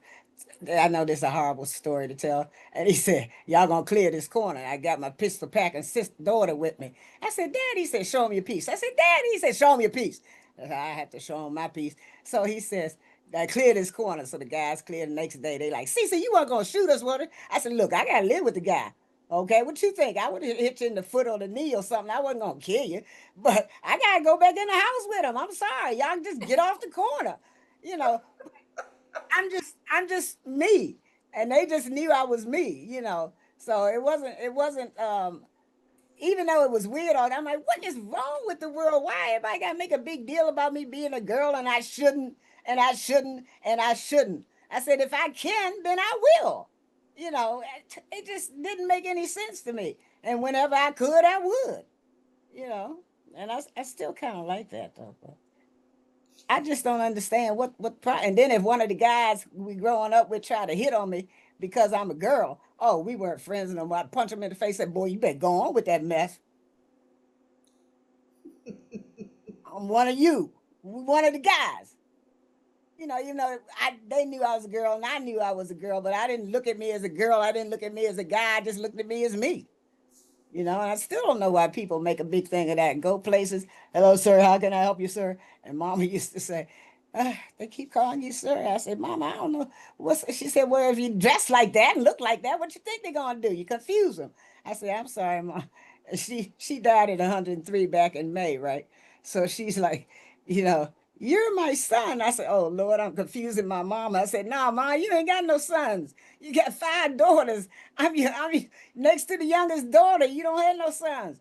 I know this is a horrible story to tell. And he said, "Y'all gonna clear this corner." I got my pistol pack and sister daughter with me. I said, "Daddy," he said, "Show him your piece." I said, "Daddy," he said, "Show him your piece." I had to show him my piece. So he says, I cleared this corner. So the guys cleared the next day. They like, "Cece, you weren't gonna shoot us, was it?" I said, "Look, I gotta live with the guy. Okay, what you think? I would have hit you in the foot or the knee or something. I wasn't gonna kill you, but I gotta go back in the house with him. I'm sorry, y'all just get off the corner. You know, I'm just me, and they just knew I was me. So it wasn't. Even though it was weird, I'm like, what is wrong with the world? Why everybody got to make a big deal about me being a girl and I shouldn't, and I shouldn't, and I shouldn't? I said, if I can, then I will. It just didn't make any sense to me. And whenever I could, I would, you know. And I still kind of like that, though. But I just don't understand and then if one of the guys we growing up with try to hit on me because I'm a girl, oh, we weren't friends no more. I'd punch him in the face, say, "Boy, you better go on with that mess. I'm one of you, one of the guys." They knew I was a girl and I knew I was a girl, but I didn't look at me as a girl. I didn't look at me as a guy. I just looked at me as me. And I still don't know why people make a big thing of that. Go places, "Hello, sir, how can I help you, sir?" And Mama used to say, "They keep calling you sir." I said, "Mama, I don't know." She said, "Well, if you dress like that and look like that, what you think they're going to do? You confuse them." I said, "I'm sorry, Mom." She died at 103 back in May, right? So she's like, you know, "You're my son." I said, "Oh, Lord, I'm confusing my mom." I said, "No, Mom, you ain't got no sons. You got 5 daughters. I'm next to the youngest daughter. You don't have no sons."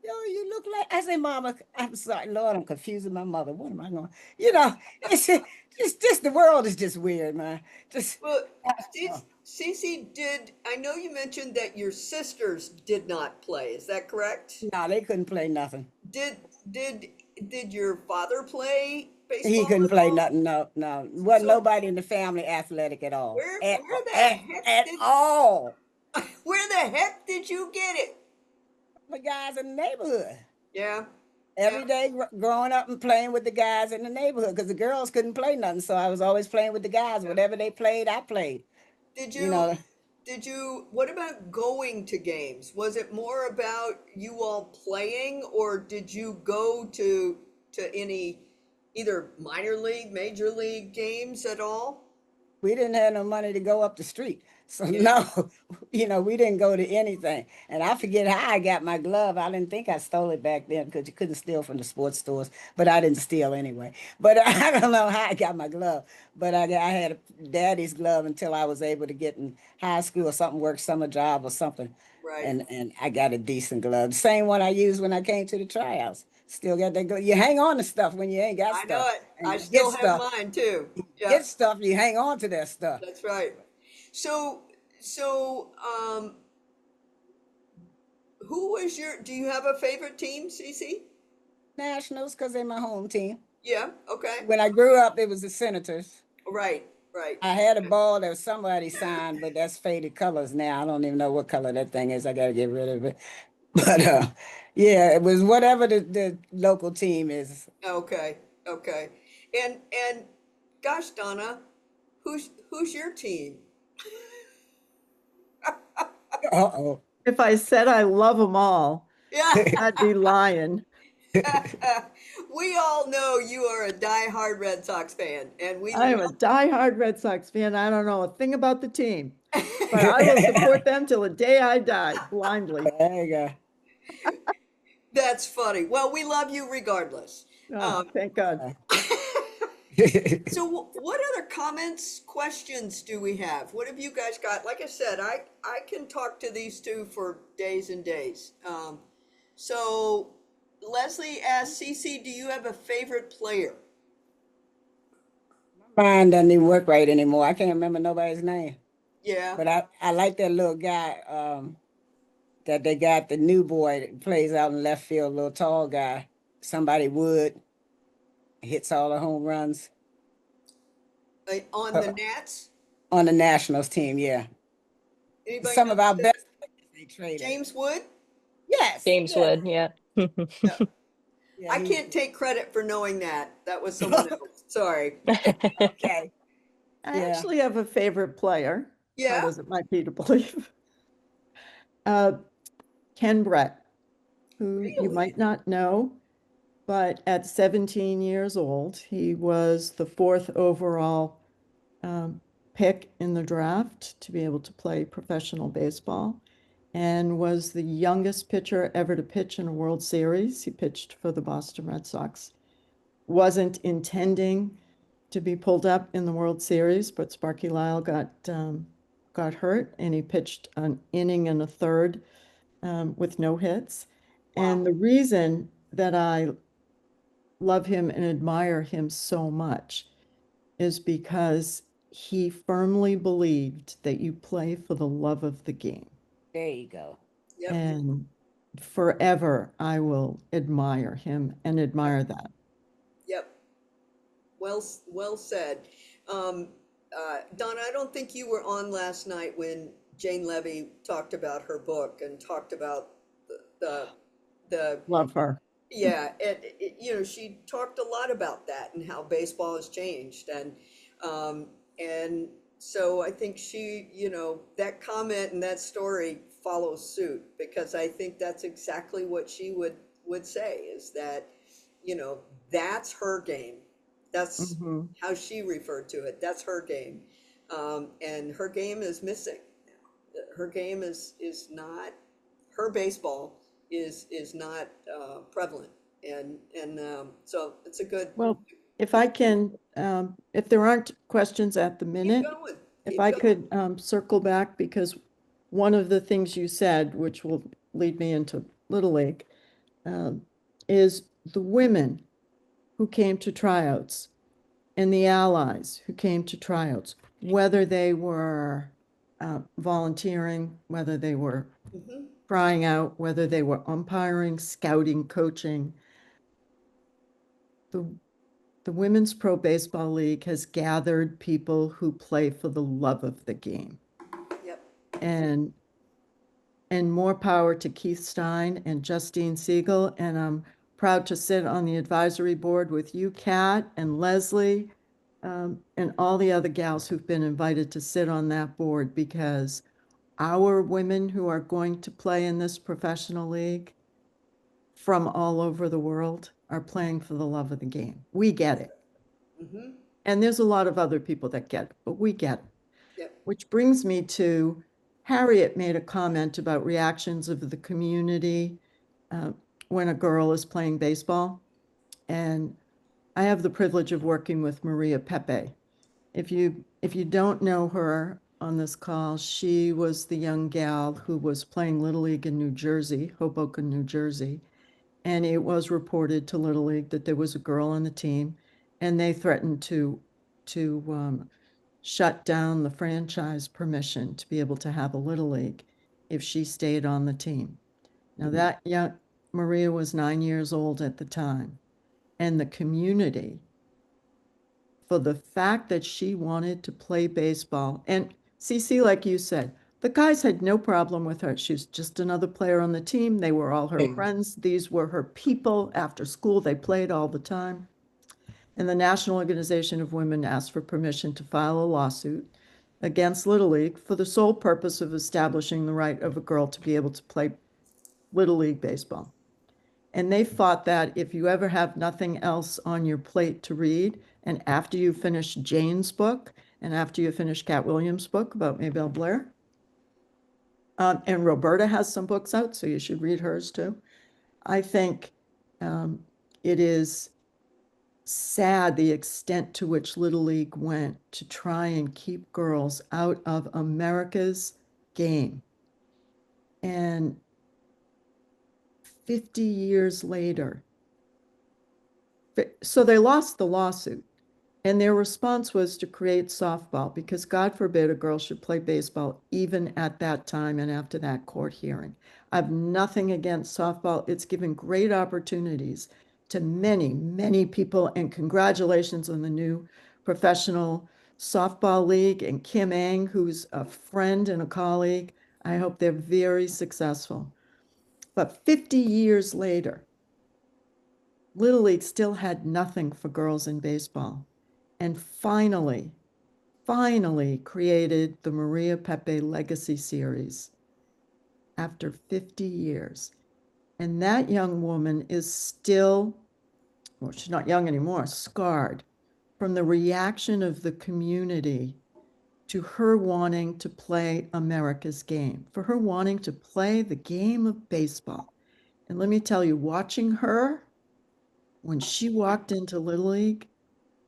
"Yo, you look like," I said, "Mama, I'm sorry, Lord, I'm confusing my mother. What am I going?" It's just the world is just weird, man. Just well, Cece, I know you mentioned that your sisters did not play. Is that correct? no, they couldn't play nothing. Did did did your father play He baseball couldn't at play all? nothing. No, no. Wasn't So nobody in the family athletic at all. where the At, heck at did all. where the heck did you get it? The guys in the neighborhood. Yeah. every day growing up and playing with the guys in the neighborhood because the girls couldn't play nothing. So I was always playing with the guys. Whatever they played, I played. Did You you, know, what about going to games? Was it more about you all playing, or did you go to any either minor league, major league games at all? we didn't have no money to go up the street. So Yeah. no, we didn't go to anything. And I forget how I got my glove. I didn't think I stole it back then because you couldn't steal from the sports stores, but I didn't steal anyway. But I don't know how I got my glove. But I had a daddy's glove until I was able to get in high school or something, work summer job or something. Right. And I got a decent glove. The same one I used when I came to the tryouts. Still got that glove. You hang on to stuff when you ain't got I know stuff. it. And I you get still have stuff. mine too. Yeah, Get stuff, you hang on to that stuff. that's right. So, so, who was do you have a favorite team, Cece? Nationals because they're my home team. Yeah, okay. When I grew up, it was the Senators. Right, right. I had a ball that somebody signed, but that's faded colors now. I don't even know what color that thing is. I got to get rid of it. But yeah, it was whatever the local team is. Okay, okay. And gosh, Donna, who's your team? Uh-oh. If I said I love them all, Yeah. I'd be lying. We all know you are a diehard Red Sox fan, and we I am a diehard Red Sox fan. I don't know a thing about the team, but I will support them till the day I die, blindly. There you go. That's funny. Well, we love you regardless. Oh, thank God. So what other comments, questions do we have? What have you guys got? Like I said, I can talk to these two for days and days. So Leslie asked, Cece, do you have a favorite player? Mine doesn't even work right anymore. I can't remember nobody's name. Yeah. But I like that little guy that they got, the new boy that plays out in left field, little tall guy. Somebody Wood hits all the home runs On the Nats? on the Nationals team, yeah. Anybody Some know of our who that best is? players they traded. James Wood? Yes. James yes. Wood, yeah. Yeah. Yeah, I can't take credit for knowing that. That was someone else. Sorry. Okay. I Yeah. actually have a favorite player, Yeah. hard as it might be to believe. Ken Brett, who you Really? might not know, but at 17 years old, he was the 4th overall pick in the draft to be able to play professional baseball, and was the youngest pitcher ever to pitch in a World Series. He pitched for the Boston Red Sox. Wasn't intending to be pulled up in the World Series, but Sparky Lyle got hurt, and he pitched an inning and a third with no hits. And Wow. the reason that I love him and admire him so much is because he firmly believed that you play for the love of the game. There you go. Yep. And forever I will admire him and admire that. Yep. Well said. Donna, I don't think you were on last night when Jane Levy talked about her book and talked about the Love her. yeah, she talked a lot about that and how baseball has changed, and so I think that comment and that story follows suit, because I think that's exactly what she would say, is that, that's her game. That's Mhm. how she referred to it. That's her game. And her game is missing now. Her game is not, her baseball is not prevalent. And so it's a good, Well, if I can, if there aren't questions at the keep minute, going. if Keep I going. could circle back, because one of the things you said, which will lead me into Little League, is the women who came to tryouts and the allies who came to tryouts, whether they were volunteering, whether they were Mhm. trying out, whether they were umpiring, scouting, coaching. The Women's Pro Baseball League has gathered people who play for the love of the game. Yep. And more power to Keith Stein and Justine Siegel. And I'm proud to sit on the advisory board with you, Kat, and Leslie, and all the other gals who've been invited to sit on that board, because our women who are going to play in this professional league from all over the world are playing for the love of the game. We get it. Mhm. And there's a lot of other people that get it, but we get it. Yep. Which brings me to Harriet made a comment about reactions of the community when a girl is playing baseball. And I have the privilege of working with Maria Pepe. If you don't know her on this call, she was the young gal who was playing Little League in New Jersey, Hoboken, New Jersey. And it was reported to Little League that there was a girl on the team, and they threatened to shut down the franchise permission to be able to have a Little League if she stayed on the team. Now that young Maria was 9 years old at the time, and the community, for the fact that she wanted to play baseball, and CC, like you said, the guys had no problem with her. She was just another player on the team. They were all her friends. These were her people. After school, they played all the time. And the National Organization of Women asked for permission to file a lawsuit against Little League for the sole purpose of establishing the right of a girl to be able to play Little League baseball. And they fought that if you ever have nothing else on your plate to read, and after you finish Jane's book, and after you finish Cat Williams' book about Maybelle Blair, and Roberta has some books out, so you should read hers too. I think it is sad the extent to which Little League went to try and keep girls out of America's game. And 50 years later, so they lost the lawsuit, and their response was to create softball, because God forbid a girl should play baseball even at that time and after that court hearing. I have nothing against softball. It's given great opportunities to many, many people, and congratulations on the new professional softball league and Kim Ang, who's a friend and a colleague. I hope they're very successful. But 50 years later, Little League still had nothing for girls in baseball, and finally created the Maria Pepe Legacy Series after 50 years. And that young woman is still, well, she's not young anymore, scarred from the reaction of the community to her wanting to play America's game, for her wanting to play the game of baseball. And let me tell you, watching her, when she walked into Little League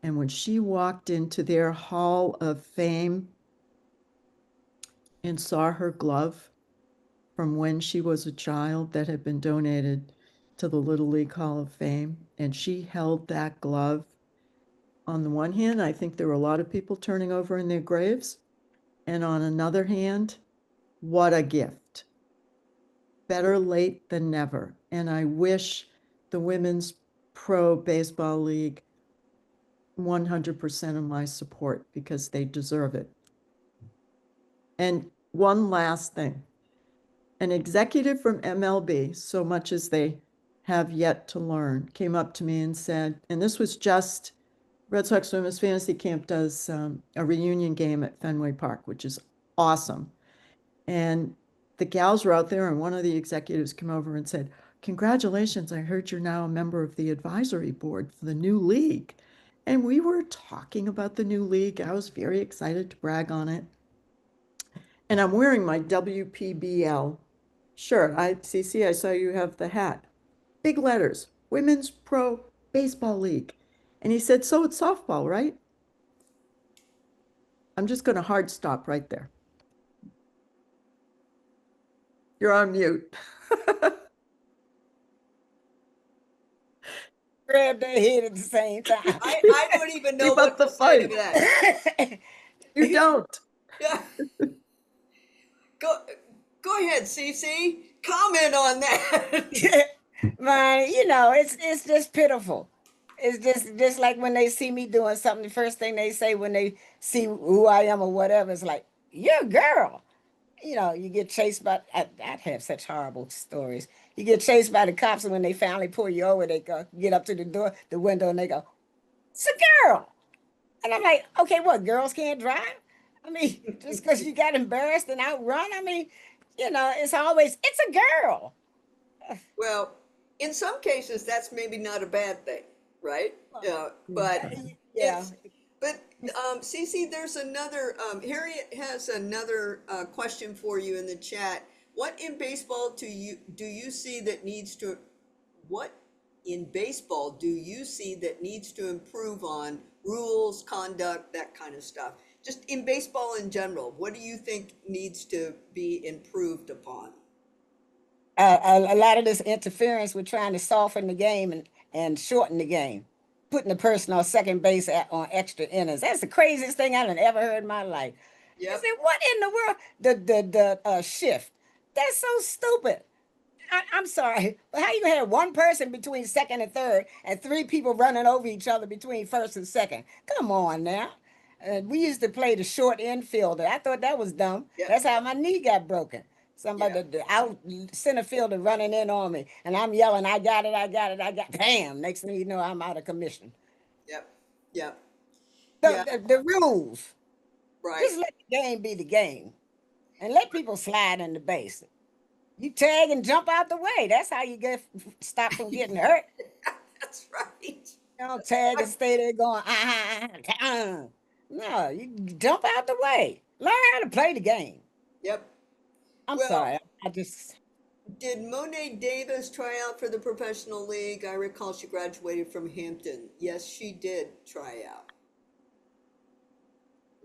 and when she walked into their Hall of Fame and saw her glove from when she was a child that had been donated to the Little League Hall of Fame, and she held that glove. On the one hand, I think there were a lot of people turning over in their graves. And on another hand, what a gift. Better late than never. And I wish the Women's Pro Baseball League 100% of my support, because they deserve it. And one last thing. An executive from MLB, so much as they have yet to learn, came up to me and said, and this was just, Red Sox Women's Fantasy Camp does a reunion game at Fenway Park, which is awesome. And the gals were out there, and one of the executives came over and said, "Congratulations, I heard you're now a member of the advisory board for the new league." And we were talking about the new league. I was very excited to brag on it. And I'm wearing my WPBL shirt. CC, I saw you have the hat. Big letters, Women's Pro Baseball League. And he said, "So it's softball, right?" I'm just going to hard stop right there. You're on mute. Grab their head at the same time. I don't even know Keep what up the to say to fight. that. You don't. Yeah. Go ahead, Cece. Comment on that. Man, it's just pitiful. It's just like when they see me doing something, the first thing they say when they see who I am or whatever is like, "You're a girl." you know, you get chased by, I'd have such horrible stories. You get chased by the cops, and when they finally pull you over, they go get up to the door, the window, and they go, "It's a girl." And I'm like, okay, what, girls can't drive? I mean, just because you got embarrassed and outrun, I mean, you know, it's always, it's a girl. Well, in some cases, that's maybe not a bad thing, right? Yeah, but Yeah. it's, but Cece, there's another, Harriet has another question for you in the chat. What in baseball do you see that needs to, what in baseball do you see that needs to improve on rules, conduct, that kind of stuff? Just in baseball in general, what do you think needs to be improved upon? A lot of this interference with trying to soften the game and shorten the game, putting the person on second base on extra innings. That's the craziest thing I've ever heard in my life. I Yep, said, what in the world? The shift. That's so stupid. I'm sorry, but how you have one person between second and third and three people running over each other between first and second? Come on now. We used to play the short infielder. I thought that was dumb. yep, That's how my knee got broken. yeah, Somebody, the out center fielder running in on me, and I'm yelling, I got it, I got it, I got it. Bam! Next thing you know, I'm out of commission. yep, yep, The, yeah, the rules. right. Just let the game be the game and let people slide in the base. You tag and jump out the way. That's how you get stop from getting hurt. That's right. You don't tag and stay there going, No, you jump out the way. Learn how to play the game. Yep. I'm Well, sorry. I just, did Monet Davis try out for the professional league? I recall she graduated from Hampton. Yes, she did try out.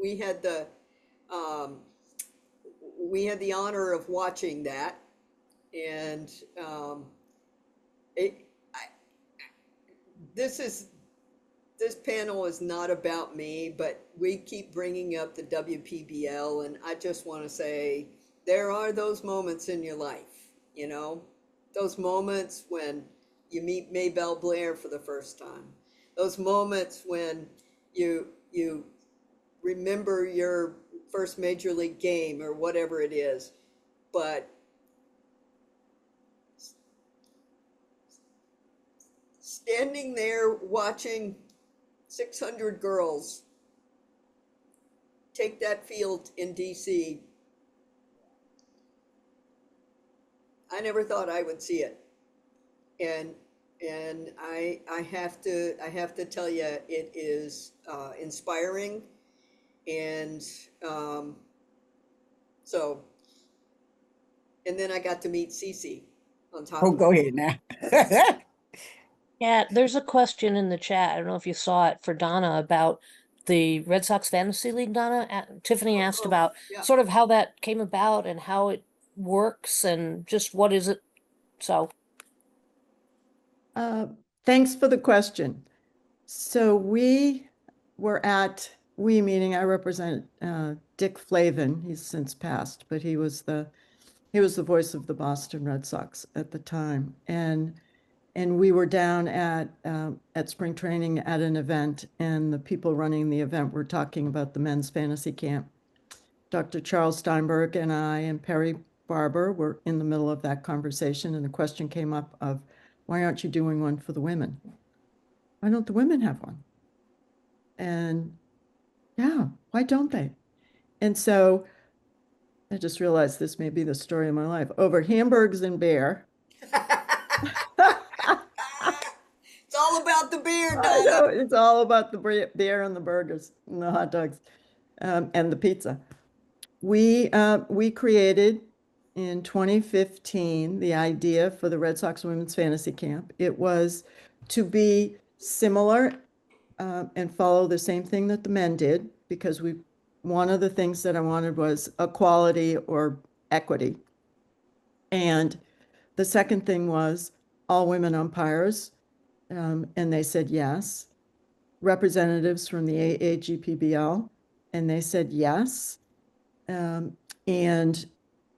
We had the um, we had the honor of watching that, and it, I, this is this panel is not about me, but we keep bringing up the WPBL, and I just want to say there are those moments in your life, you know, those moments when you meet Maybelle Blair for the first time, those moments when you remember your first major league game or whatever it is, but standing there watching 600 girls take that field in DC, I never thought I would see it. And I have to tell you, it is inspiring. And so, and then I got to meet Cece on top oh, of go it. ahead now. Yeah, there's a question in the chat. I don't know if you saw it for Donna about the Red Sox Fantasy League, Donna. Tiffany asked Oh, about yeah. sort of how that came about and how it works and just what is it. So, Thanks for the question. So we were we meaning I represent Dick Flavin. He's since passed, but he was the voice of the Boston Red Sox at the time. And we were down at spring training at an event, and the people running the event were talking about the men's fantasy camp. Dr. Charles Steinberg and I and Perry Barber were in the middle of that conversation, and the question came up of, why aren't you doing one for the women? Why don't the women have one? And yeah, why don't they? And so I just realized this may be the story of my life. Over hamburgers and beer. It's all about the beer, I know, Donna. it's all about the beer and the burgers and the hot dogs and the pizza. We created in 2015 the idea for the Red Sox Women's Fantasy Camp. It was to be similar and follow the same thing that the men did, because one of the things that I wanted was equality or equity. And the second thing was all women umpires, and they said yes. Representatives from the AAGPBL, and they said yes. And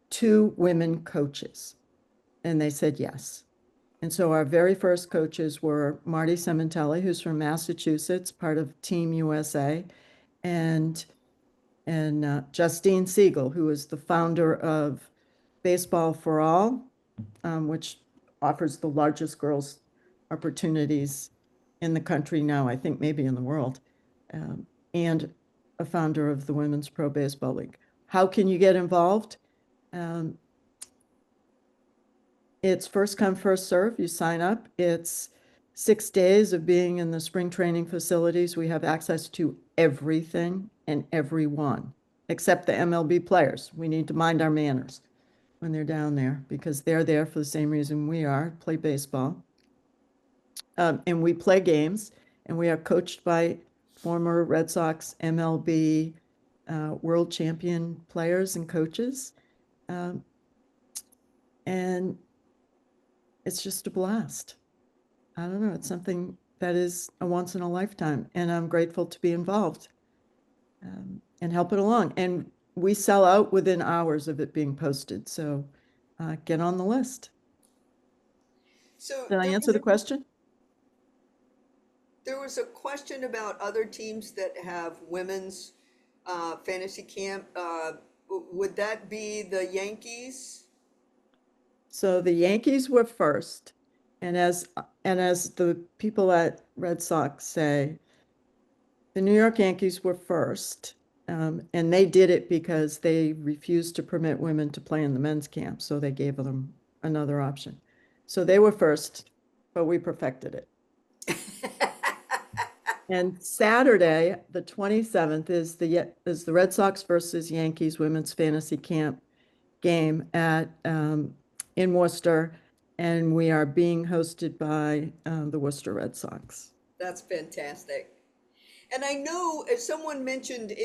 2 women coaches, and they said yes. And so our very first coaches were Marty Sementelli, who's from Massachusetts, part of Team USA, and and Justine Siegel, who is the founder of Baseball for All, which offers the largest girls' opportunities in the country now, I think maybe in the world, and a founder of the Women's Pro Baseball League. How can you get involved? It's first come, first serve. You sign up. It's 6 days of being in the spring training facilities. We have access to everything and everyone, except the MLB players. We need to mind our manners when they're down there because they're there for the same reason we are, play baseball. And we play games, and we are coached by former Red Sox, MLB, world champion players and coaches. And it's just a blast. I don't know, it's something that is a once in a lifetime, and I'm grateful to be involved and help it along. And we sell out within hours of it being posted, so get on the list. So Did I answer the question? there was a question about other teams that have women's fantasy camp. Would that be the Yankees? So the Yankees were first, and as the people at Red Sox say, the New York Yankees were first, and they did it because they refused to permit women to play in the men's camp, so they gave them another option. So they were first, but we perfected it. And Saturday, the 27th, is the Red Sox versus Yankees women's fantasy camp game at in Worcester, and we are being hosted by the Worcester Red Sox. That's fantastic. And I know someone mentioned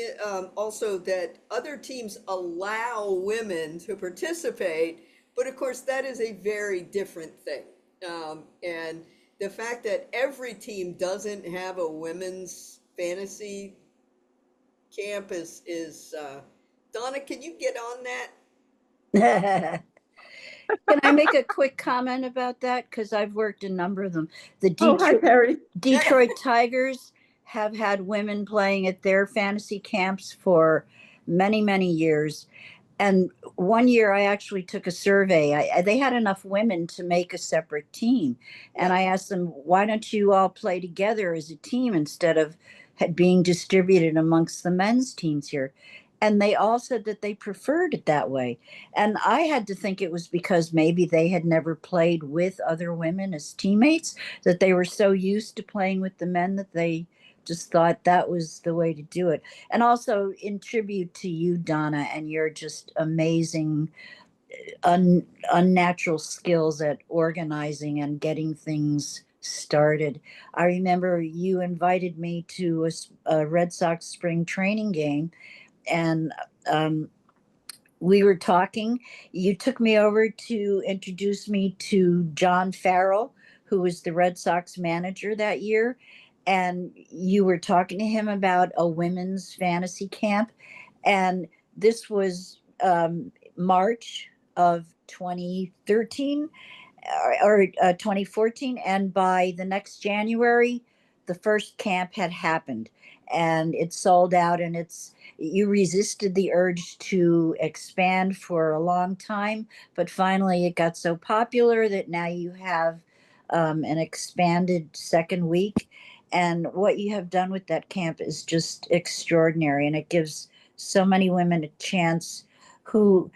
also that other teams allow women to participate, but of course that is a very different thing. And the fact that every team doesn't have a women's fantasy camp is Donna, can you get on that? Can I make a quick comment about that? Because I've worked a number of them. The Oh, hi, Perry. Detroit Tigers have had women playing at their fantasy camps for many, many years. And one year I actually took a survey. They had enough women to make a separate team. And I asked them, why don't you all play together as a team instead of being distributed amongst the men's teams here? And they all said that they preferred it that way. And I had to think it was because maybe they had never played with other women as teammates, that they were so used to playing with the men that they just thought that was the way to do it. And also in tribute to you, Donna, and your just amazing unnatural skills at organizing and getting things started. I remember you invited me to a Red Sox spring training game, and we were talking. You took me over to introduce me to John Farrell, who was the Red Sox manager that year. And you were talking to him about a women's fantasy camp. And this was March of 2013 or 2014. And by the next January, the first camp had happened and it sold out. And you resisted the urge to expand for a long time, but finally it got so popular that now you have an expanded second week. And what you have done with that camp is just extraordinary. And it gives so many women a chance who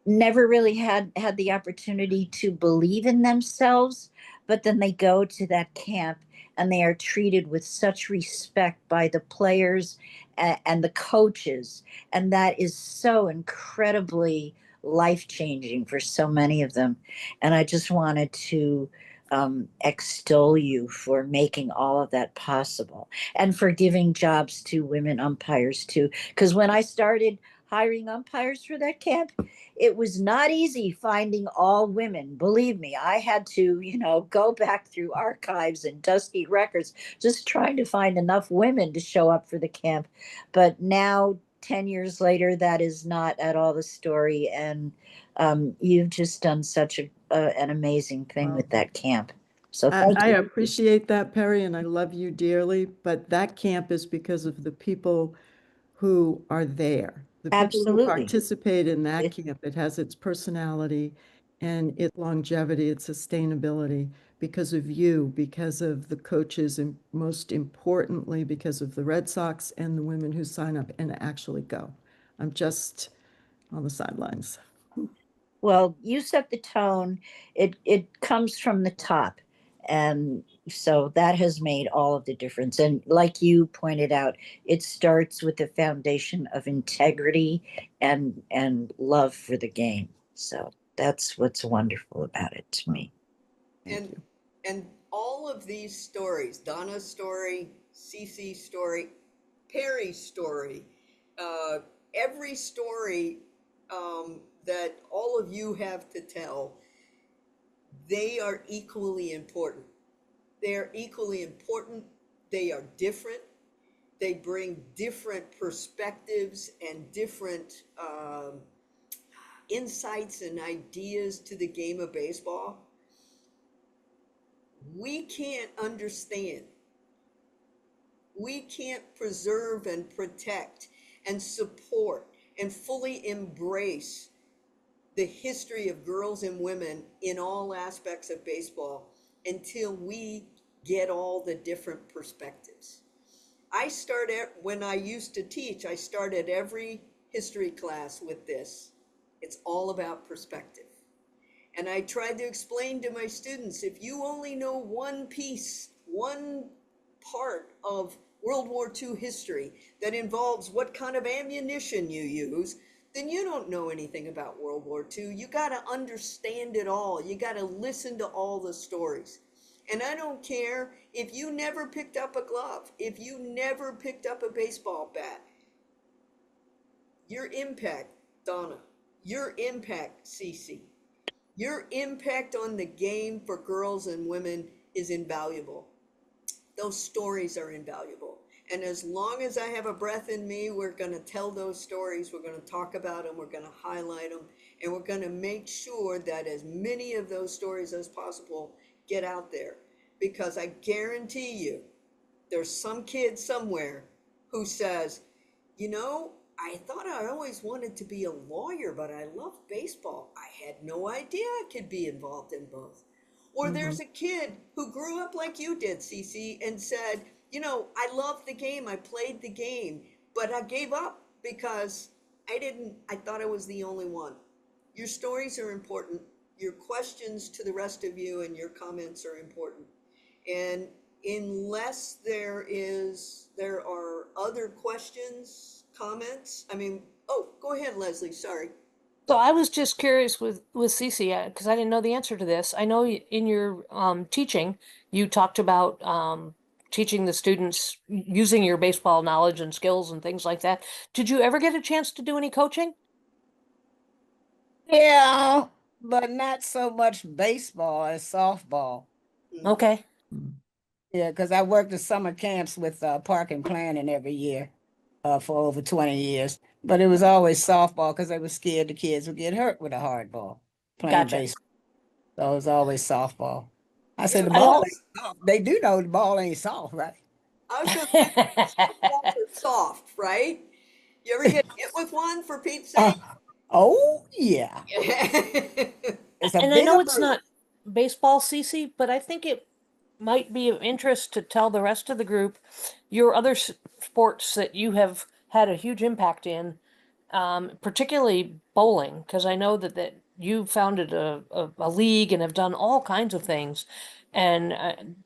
never really had the opportunity to believe in themselves, but then they go to that camp and they are treated with such respect by the players and the coaches. And that is so incredibly life-changing for so many of them. And I just wanted to extol you for making all of that possible and for giving jobs to women umpires too. Because when I started hiring umpires for that camp, it was not easy finding all women. Believe me, I had to, go back through archives and dusty records, just trying to find enough women to show up for the camp. But now, 10 years later, that is not at all the story. And you've just done such an amazing thing with that camp. So thank I you. appreciate that, Perry, and I love you dearly, but that camp is because of the people who are there. The people who Absolutely. participate in that It- camp, it has its personality and its longevity, its sustainability because of you, because of the coaches, and most importantly, because of the Red Sox and the women who sign up and actually go. I'm just on the sidelines. Well, you set the tone. It comes from the top. And so that has made all of the difference. And like you pointed out, it starts with the foundation of integrity and love for the game. So that's what's wonderful about it to me. And all of these stories, Donna's story, Cece's story, Perry's story, every story that all of you have to tell, they are equally important. They are equally important. They are different. They bring different perspectives and different insights and ideas to the game of baseball. We can't understand. We can't preserve and protect and support and fully embrace the history of girls and women in all aspects of baseball until we get all the different perspectives. When I used to teach, I started every history class with this. It's all about perspective. And I tried to explain to my students, if you only know one piece, one part of World War II history that involves what kind of ammunition you use, then you don't know anything about World War II. You got to understand it all. You got to listen to all the stories. And I don't care if you never picked up a glove, if you never picked up a baseball bat. Your impact, Donna, your impact, Cece, your impact on the game for girls and women is invaluable. Those stories are invaluable. And as long as I have a breath in me, we're going to tell those stories. We're going to talk about them. We're going to highlight them. And we're going to make sure that as many of those stories as possible get out there. Because I guarantee you, there's some kid somewhere who says, you know, I thought I always wanted to be a lawyer, but I love baseball. I had no idea I could be involved in both. Or there's a kid who grew up like you did, Cece, and said, you know, I love the game. I played the game, but I gave up because I thought I was the only one. Your stories are important. Your questions to the rest of you and your comments are important. And unless there are other questions, comments, go ahead, Leslie, sorry. So I was just curious with Cece because I didn't know the answer to this. I know in your teaching you talked about teaching the students using your baseball knowledge and skills and things like that. Did you ever get a chance to do any coaching? Yeah, but not so much baseball as softball. Okay. Yeah, because I worked the summer camps with park and planning every year for over 20 years. But it was always softball because they were scared the kids would get hurt with a hard ball playing Gotcha. baseball. So it was always softball. I said the I ball know. ain't soft. They do know the ball ain't soft, right? I was going to say, softballs are soft, right? You ever get hit with one, for Pete's sake? Oh, yeah. It's a And I know bigger it's bruise. not baseball, Cece, but I think it might be of interest to tell the rest of the group your other sports that you have had a huge impact in, particularly bowling, because I know that you founded a league and have done all kinds of things. And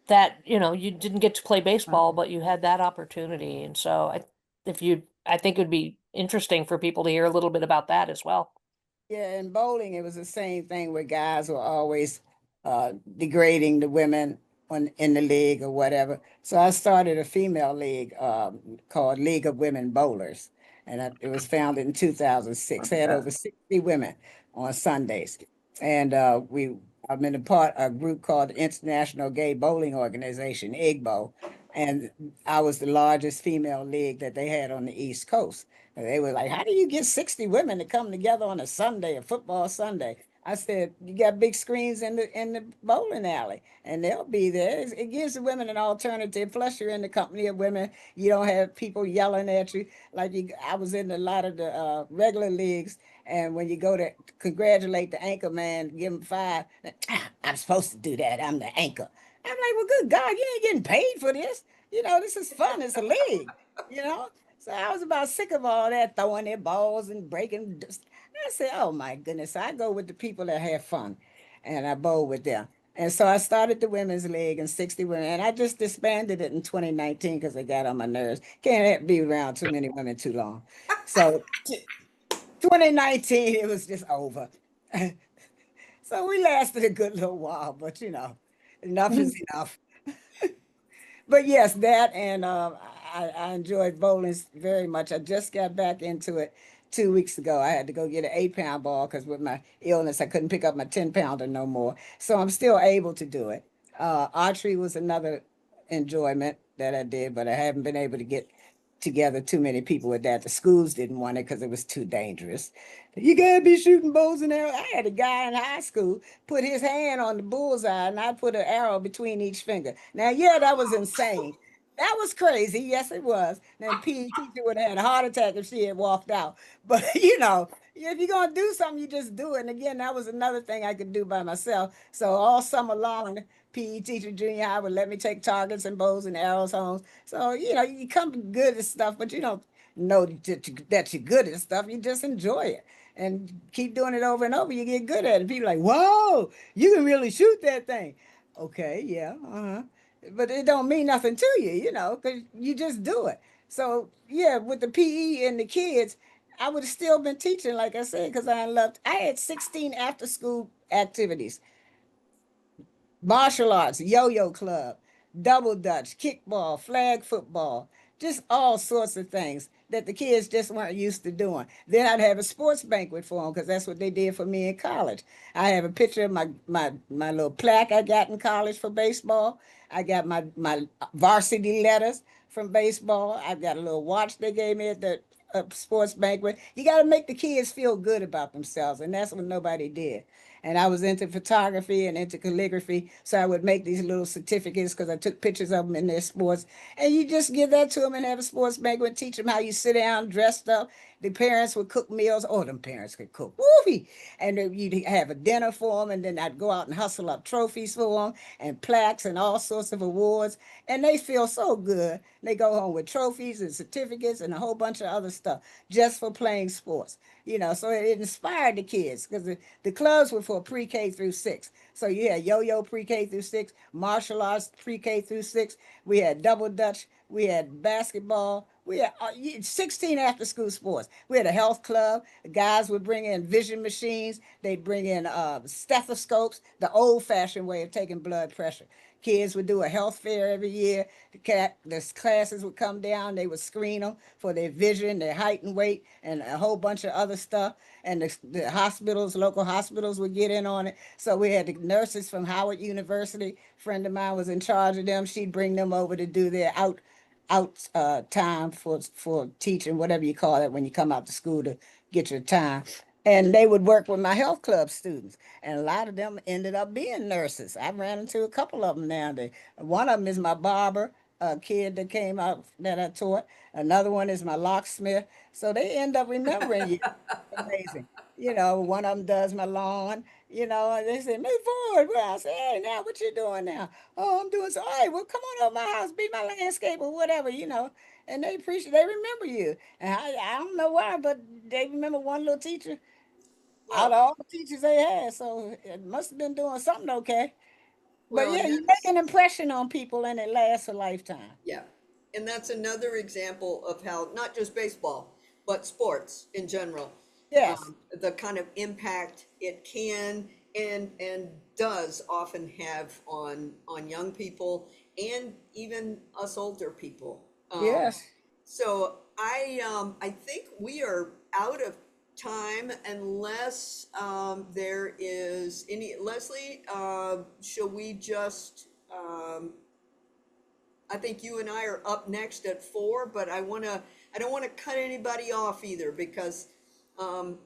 that, you didn't get to play baseball, but you had that opportunity. And so I think it would be interesting for people to hear a little bit about that as well. Yeah, in bowling, it was the same thing where guys were always degrading the women in the league or whatever. So I started a female league called League of Women Bowlers. And it was founded in 2006. Had over 60 women on Sundays. And I'm in a group called the International Gay Bowling Organization, IGBO. And I was the largest female league that they had on the East Coast. And they were like, how do you get 60 women to come together on a Sunday, a football Sunday? I said, you got big screens in the bowling alley, and they'll be there. It gives the women an alternative. Plus, you're in the company of women. You don't have people yelling at you like you. I was in a lot of the regular leagues, and when you go to congratulate the anchor man, give him five. I'm supposed to do that. I'm the anchor. I'm like, well, good God, you ain't getting paid for this. This is fun. It's a league. You know. So I was about sick of all that throwing their balls and breaking. I said, oh my goodness, I go with the people that have fun and I bowl with them. And so I started the women's league in 60 women, and I just disbanded it in 2019 because it got on my nerves. Can't be around too many women too long. So 2019, it was just over. So we lasted a good little while, but enough is enough. But yes, that and I enjoyed bowling very much. I just got back into it 2 weeks ago. I had to go get an 8 pound ball because with my illness, I couldn't pick up my 10 pounder no more. So I'm still able to do it. Archery was another enjoyment that I did, but I haven't been able to get together too many people with that. The schools didn't want it because it was too dangerous. You gotta be shooting bows and arrows. I had a guy in high school put his hand on the bullseye and I put an arrow between each finger. Now, yeah, that was insane. That was crazy. Yes, it was. Then PE teacher would have had a heart attack if she had walked out. But if you're gonna do something, you just do it. And again, that was another thing I could do by myself. So all summer long, PE teacher junior high would let me take targets and bows and arrows home. So you come good at stuff, but you don't know that you're good at stuff. You just enjoy it and keep doing it over and over. You get good at it. People are like, whoa, you can really shoot that thing. Okay, yeah, but it don't mean nothing to you, because you just do it. So yeah, with the PE and the kids, I would have still been teaching, like I said, because I loved. I had 16 after school activities: martial arts, yo-yo club, double dutch, kickball, flag football, just all sorts of things that the kids just weren't used to doing. Then I'd have a sports banquet for them because that's what they did for me in college. I have a picture of my little plaque I got in college for baseball. I got my varsity letters from baseball. I've got a little watch they gave me at the sports banquet. You got to make the kids feel good about themselves, and that's what nobody did. And I was into photography and into calligraphy. So I would make these little certificates because I took pictures of them in their sports. And you just give that to them and have a sports banquet, teach them how you sit down dressed up. The parents would cook meals. Oh, them parents could cook. Woofy. And then you'd have a dinner for them. And then I'd go out and hustle up trophies for them and plaques and all sorts of awards. And they feel so good. They go home with trophies and certificates and a whole bunch of other stuff just for playing sports. So it inspired the kids because the clubs were for pre-K through 6. So you had yo-yo pre-K through 6, martial arts pre-K through 6. We had double dutch. We had basketball. We had 16 after school sports. We had a health club. The guys would bring in vision machines. They'd bring in stethoscopes, the old fashioned way of taking blood pressure. Kids would do a health fair every year. The classes would come down. They would screen them for their vision, their height and weight, and a whole bunch of other stuff. And the hospitals, local hospitals would get in on it. So we had the nurses from Howard University. A friend of mine was in charge of them. She'd bring them over to do their out time for teaching, whatever you call it when you come out to school to get your time. And they would work with my health club students. And a lot of them ended up being nurses. I ran into a couple of them nowadays. One of them is my barber, a kid that came out that I taught. Another one is my locksmith. So they end up remembering you. Amazing. One of them does my lawn. And they say, move forward. Well, I say, hey, now what you doing now? Oh, I'm doing so. Hey, well, come on over my house, be my landscape or whatever. And they appreciate, they remember you. And I don't know why, but they remember one little teacher out of Well, all the teachers they had. So it must have been doing something okay. But well, yeah, and you make that's an impression on people and it lasts a lifetime. yeah, and that's another example of how not just baseball, but sports in general, Yes. the kind of impact it can and does often have on young people and even us older people. Yes. So I think we are out of time unless there is any Leslie. Shall we just? I think you and I are up next at 4, but I don't want to cut anybody off either because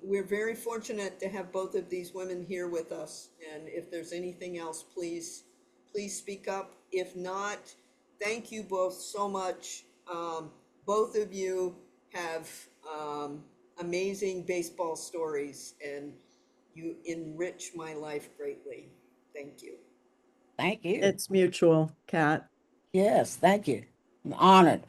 we're very fortunate to have both of these women here with us. And if there's anything else, please speak up. If not, thank you both so much. Both of you have amazing baseball stories, and you enrich my life greatly. Thank you. Thank you. It's mutual, Kat. Yes, thank you. I'm honored.